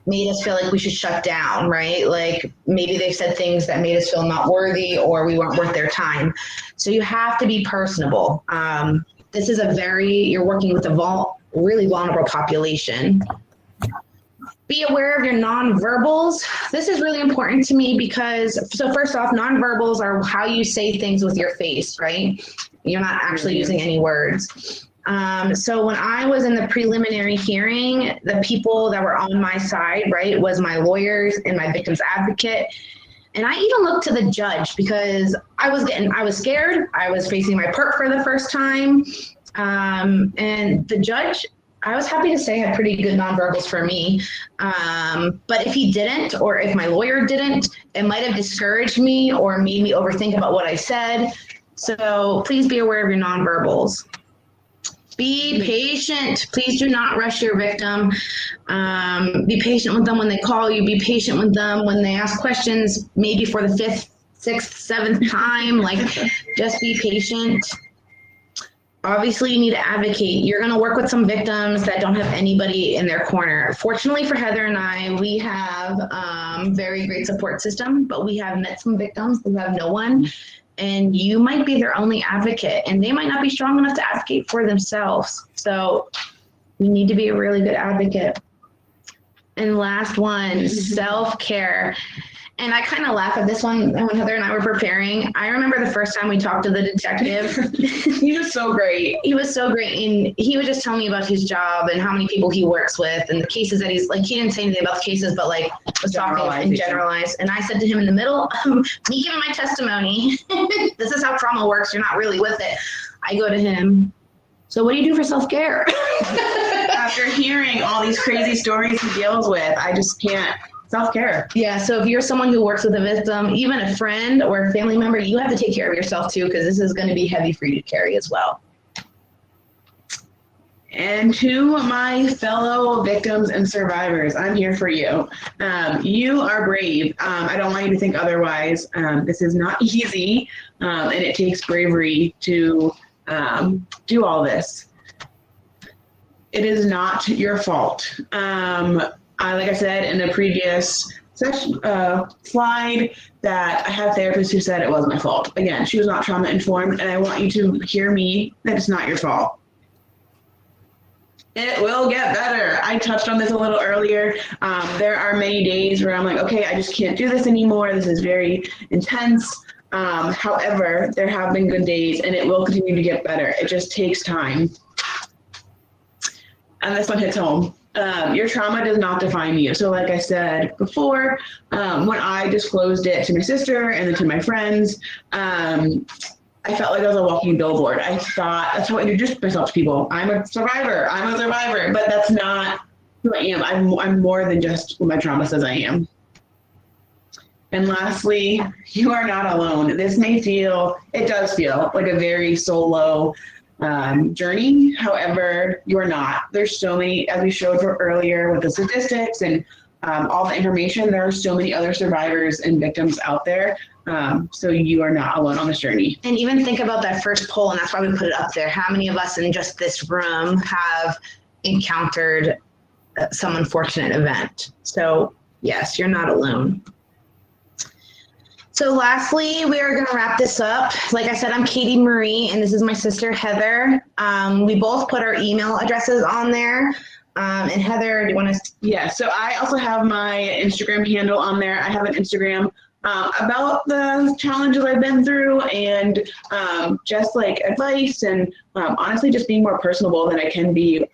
made us feel like we should shut down, right? Like maybe they said things that made us feel not worthy or we weren't worth their time. So you have to be personable. This is you're working with a really vulnerable population. Be aware of your nonverbals. This is really important to me because, so first off, nonverbals are how you say things with your face, right? You're not actually using any words. So when I was in the preliminary hearing, the people that were on my side, right, was my lawyers and my victim's advocate. And I even looked to the judge because I was scared. I was facing my perp for the first time. And the judge, I was happy to say, had pretty good nonverbals for me. But if he didn't, or if my lawyer didn't, it might have discouraged me or made me overthink about what I said. So please be aware of your nonverbals. Be patient. Please do not rush your victim. Be patient with them when they call you. Be patient with them when they ask questions, maybe for the 5th, 6th, 7th time. Like, just be patient. Obviously, you need to advocate. You're going to work with some victims that don't have anybody in their corner. Fortunately for Heather and I, we have very great support system, but we have met some victims who have no one. And you might be their only advocate, and they might not be strong enough to advocate for themselves. So you need to be a really good advocate. And last one, self-care. And I kind of laugh at this one when Heather and I were preparing. I remember the first time we talked to the detective. He was so great. He was so great. And he would just tell me about his job and how many people he works with and the cases that he's like, he didn't say anything about the cases, but like was talking and generalized. And I said to him in the middle, me giving my testimony, this is how trauma works. You're not really with it. I go to him. So what do you do for self-care? After hearing all these crazy stories he deals with, I just can't. Self-care. Yeah, so if you're someone who works with a victim, even a friend or a family member, you have to take care of yourself too, because this is going to be heavy for you to carry as well. And to my fellow victims and survivors, I'm here for you. You are brave. I don't want you to think otherwise. This is not easy, and it takes bravery to do all this. It is not your fault. Like I said in the previous slide, that I have therapists who said it wasn't my fault. Again, she was not trauma informed, and I want you to hear me that it's not your fault. It will get better. I touched on this a little earlier. There are many days where I'm like, okay, I just can't do this anymore. This is very intense. However, there have been good days, and it will continue to get better. It just takes time. And this one hits home. Your trauma does not define you. So like I said before, when I disclosed it to my sister and then to my friends, I felt like I was a walking billboard. I thought that's how I introduced myself to people. I'm a survivor, but that's not who I am. I'm more than just who my trauma says I am. And lastly, you are not alone. It does feel like a very solo journey. However, you're not. There's so many, as we showed earlier with the statistics and all the information, there are so many other survivors and victims out there. So you are not alone on this journey. And even think about that first poll, and that's why we put it up there. How many of us in just this room have encountered some unfortunate event? So yes, you're not alone. So lastly, we are going to wrap this up. Like I said, I'm Katie Marie, and this is my sister, Heather. We both put our email addresses on there. And Heather, do you want to? Yeah, so I also have my Instagram handle on there. I have an Instagram about the challenges I've been through and just like advice and honestly just being more personable than I can be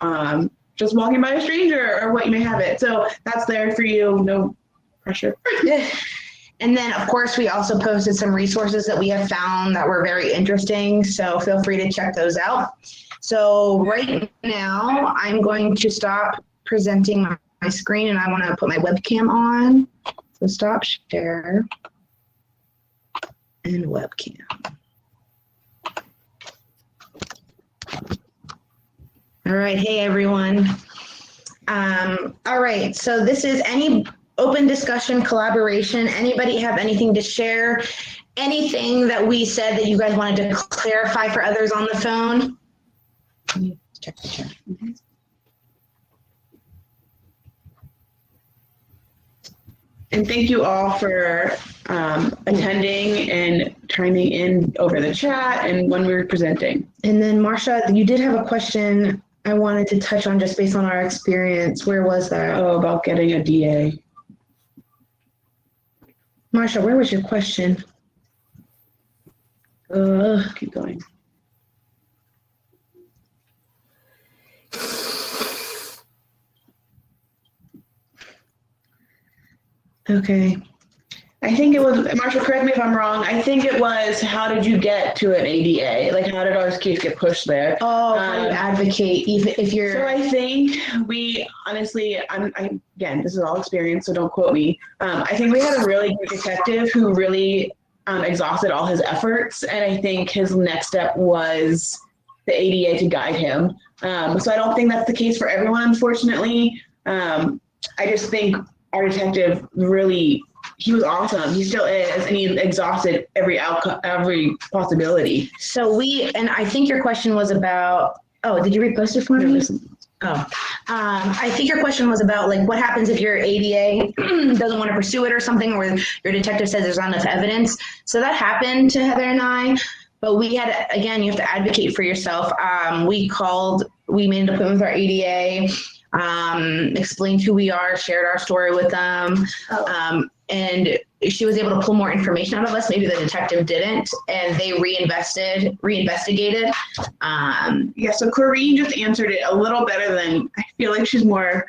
just walking by a stranger or what you may have it. So that's there for you. No pressure. And then, of course, we also posted some resources that we have found that were very interesting. So feel free to check those out. So right now, I'm going to stop presenting my screen and I want to put my webcam on. So stop share and webcam. All right. Hey, everyone. All right. So this is any open discussion, collaboration. Anybody have anything to share? Anything that we said that you guys wanted to clarify for others on the phone? Let me check the chat. And thank you all for attending and chiming in over the chat and when we were presenting. And then Marsha, you did have a question I wanted to touch on just based on our experience. Where was that? Oh, about getting a DA. Marsha, where was your question? Keep going. Okay. I think it was, Marsha, correct me if I'm wrong, I think it was, how did you get to an ADA? Like, how did our case get pushed there? Oh, how do you advocate even if you're... So I think we, honestly, again, this is all experience, so don't quote me. I think we had a really good detective who really exhausted all his efforts, and I think his next step was the ADA to guide him. So I don't think that's the case for everyone, unfortunately. I just think our detective really, he was awesome. He still is, and he exhausted every outcome, every possibility. So and I think your question was about, oh, did you repost it for me? Oh, I think your question was about like what happens if your ADA doesn't want to pursue it or something, or your detective says there's not enough evidence. So that happened to Heather and I, but we had, again, you have to advocate for yourself. We made an appointment with our ADA, explained who we are, shared our story with them. And she was able to pull more information out of us. Maybe the detective didn't, and they reinvestigated. Yeah, so Corrine just answered it a little better than, I feel like she's more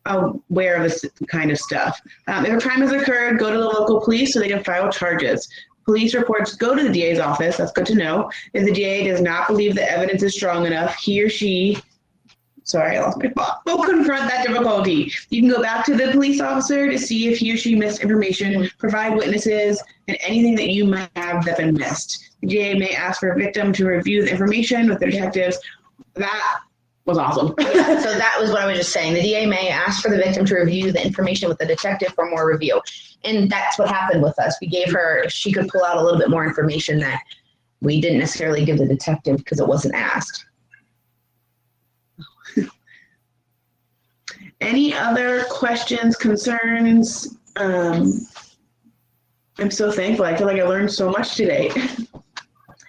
aware of this kind of stuff. If a crime has occurred, go to the local police so they can file charges. Police reports go to the DA's office. That's good to know. If the DA does not believe the evidence is strong enough, he or she, sorry, I lost my thought, will confront that difficulty. You can go back to the police officer to see if he or she missed information, provide witnesses, and anything that you might have that been missed. The DA may ask for a victim to review the information with the detectives. That was awesome. Yeah, so that was what I was just saying. The DA may ask for the victim to review the information with the detective for more review. And that's what happened with us. We gave her, she could pull out a little bit more information that we didn't necessarily give the detective because it wasn't asked. Any other questions, concerns? I'm so thankful. I feel like I learned so much today.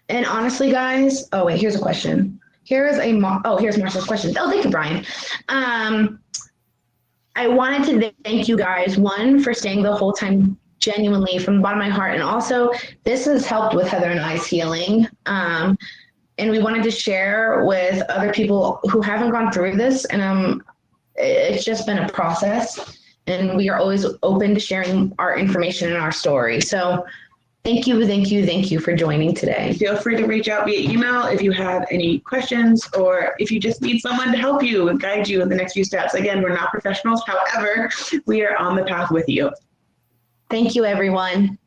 And honestly, guys, oh wait, here's a question. Here's Marcia's question. Oh, thank you, Brian. I wanted to thank you guys, one, for staying the whole time genuinely from the bottom of my heart. And also, this has helped with Heather and I's healing. And we wanted to share with other people who haven't gone through this. And it's just been a process. And we are always open to sharing our information and our story. So thank you for joining today. Feel free to reach out via email if you have any questions or if you just need someone to help you and guide you in the next few steps. Again, we're not professionals. However, we are on the path with you. Thank you, everyone.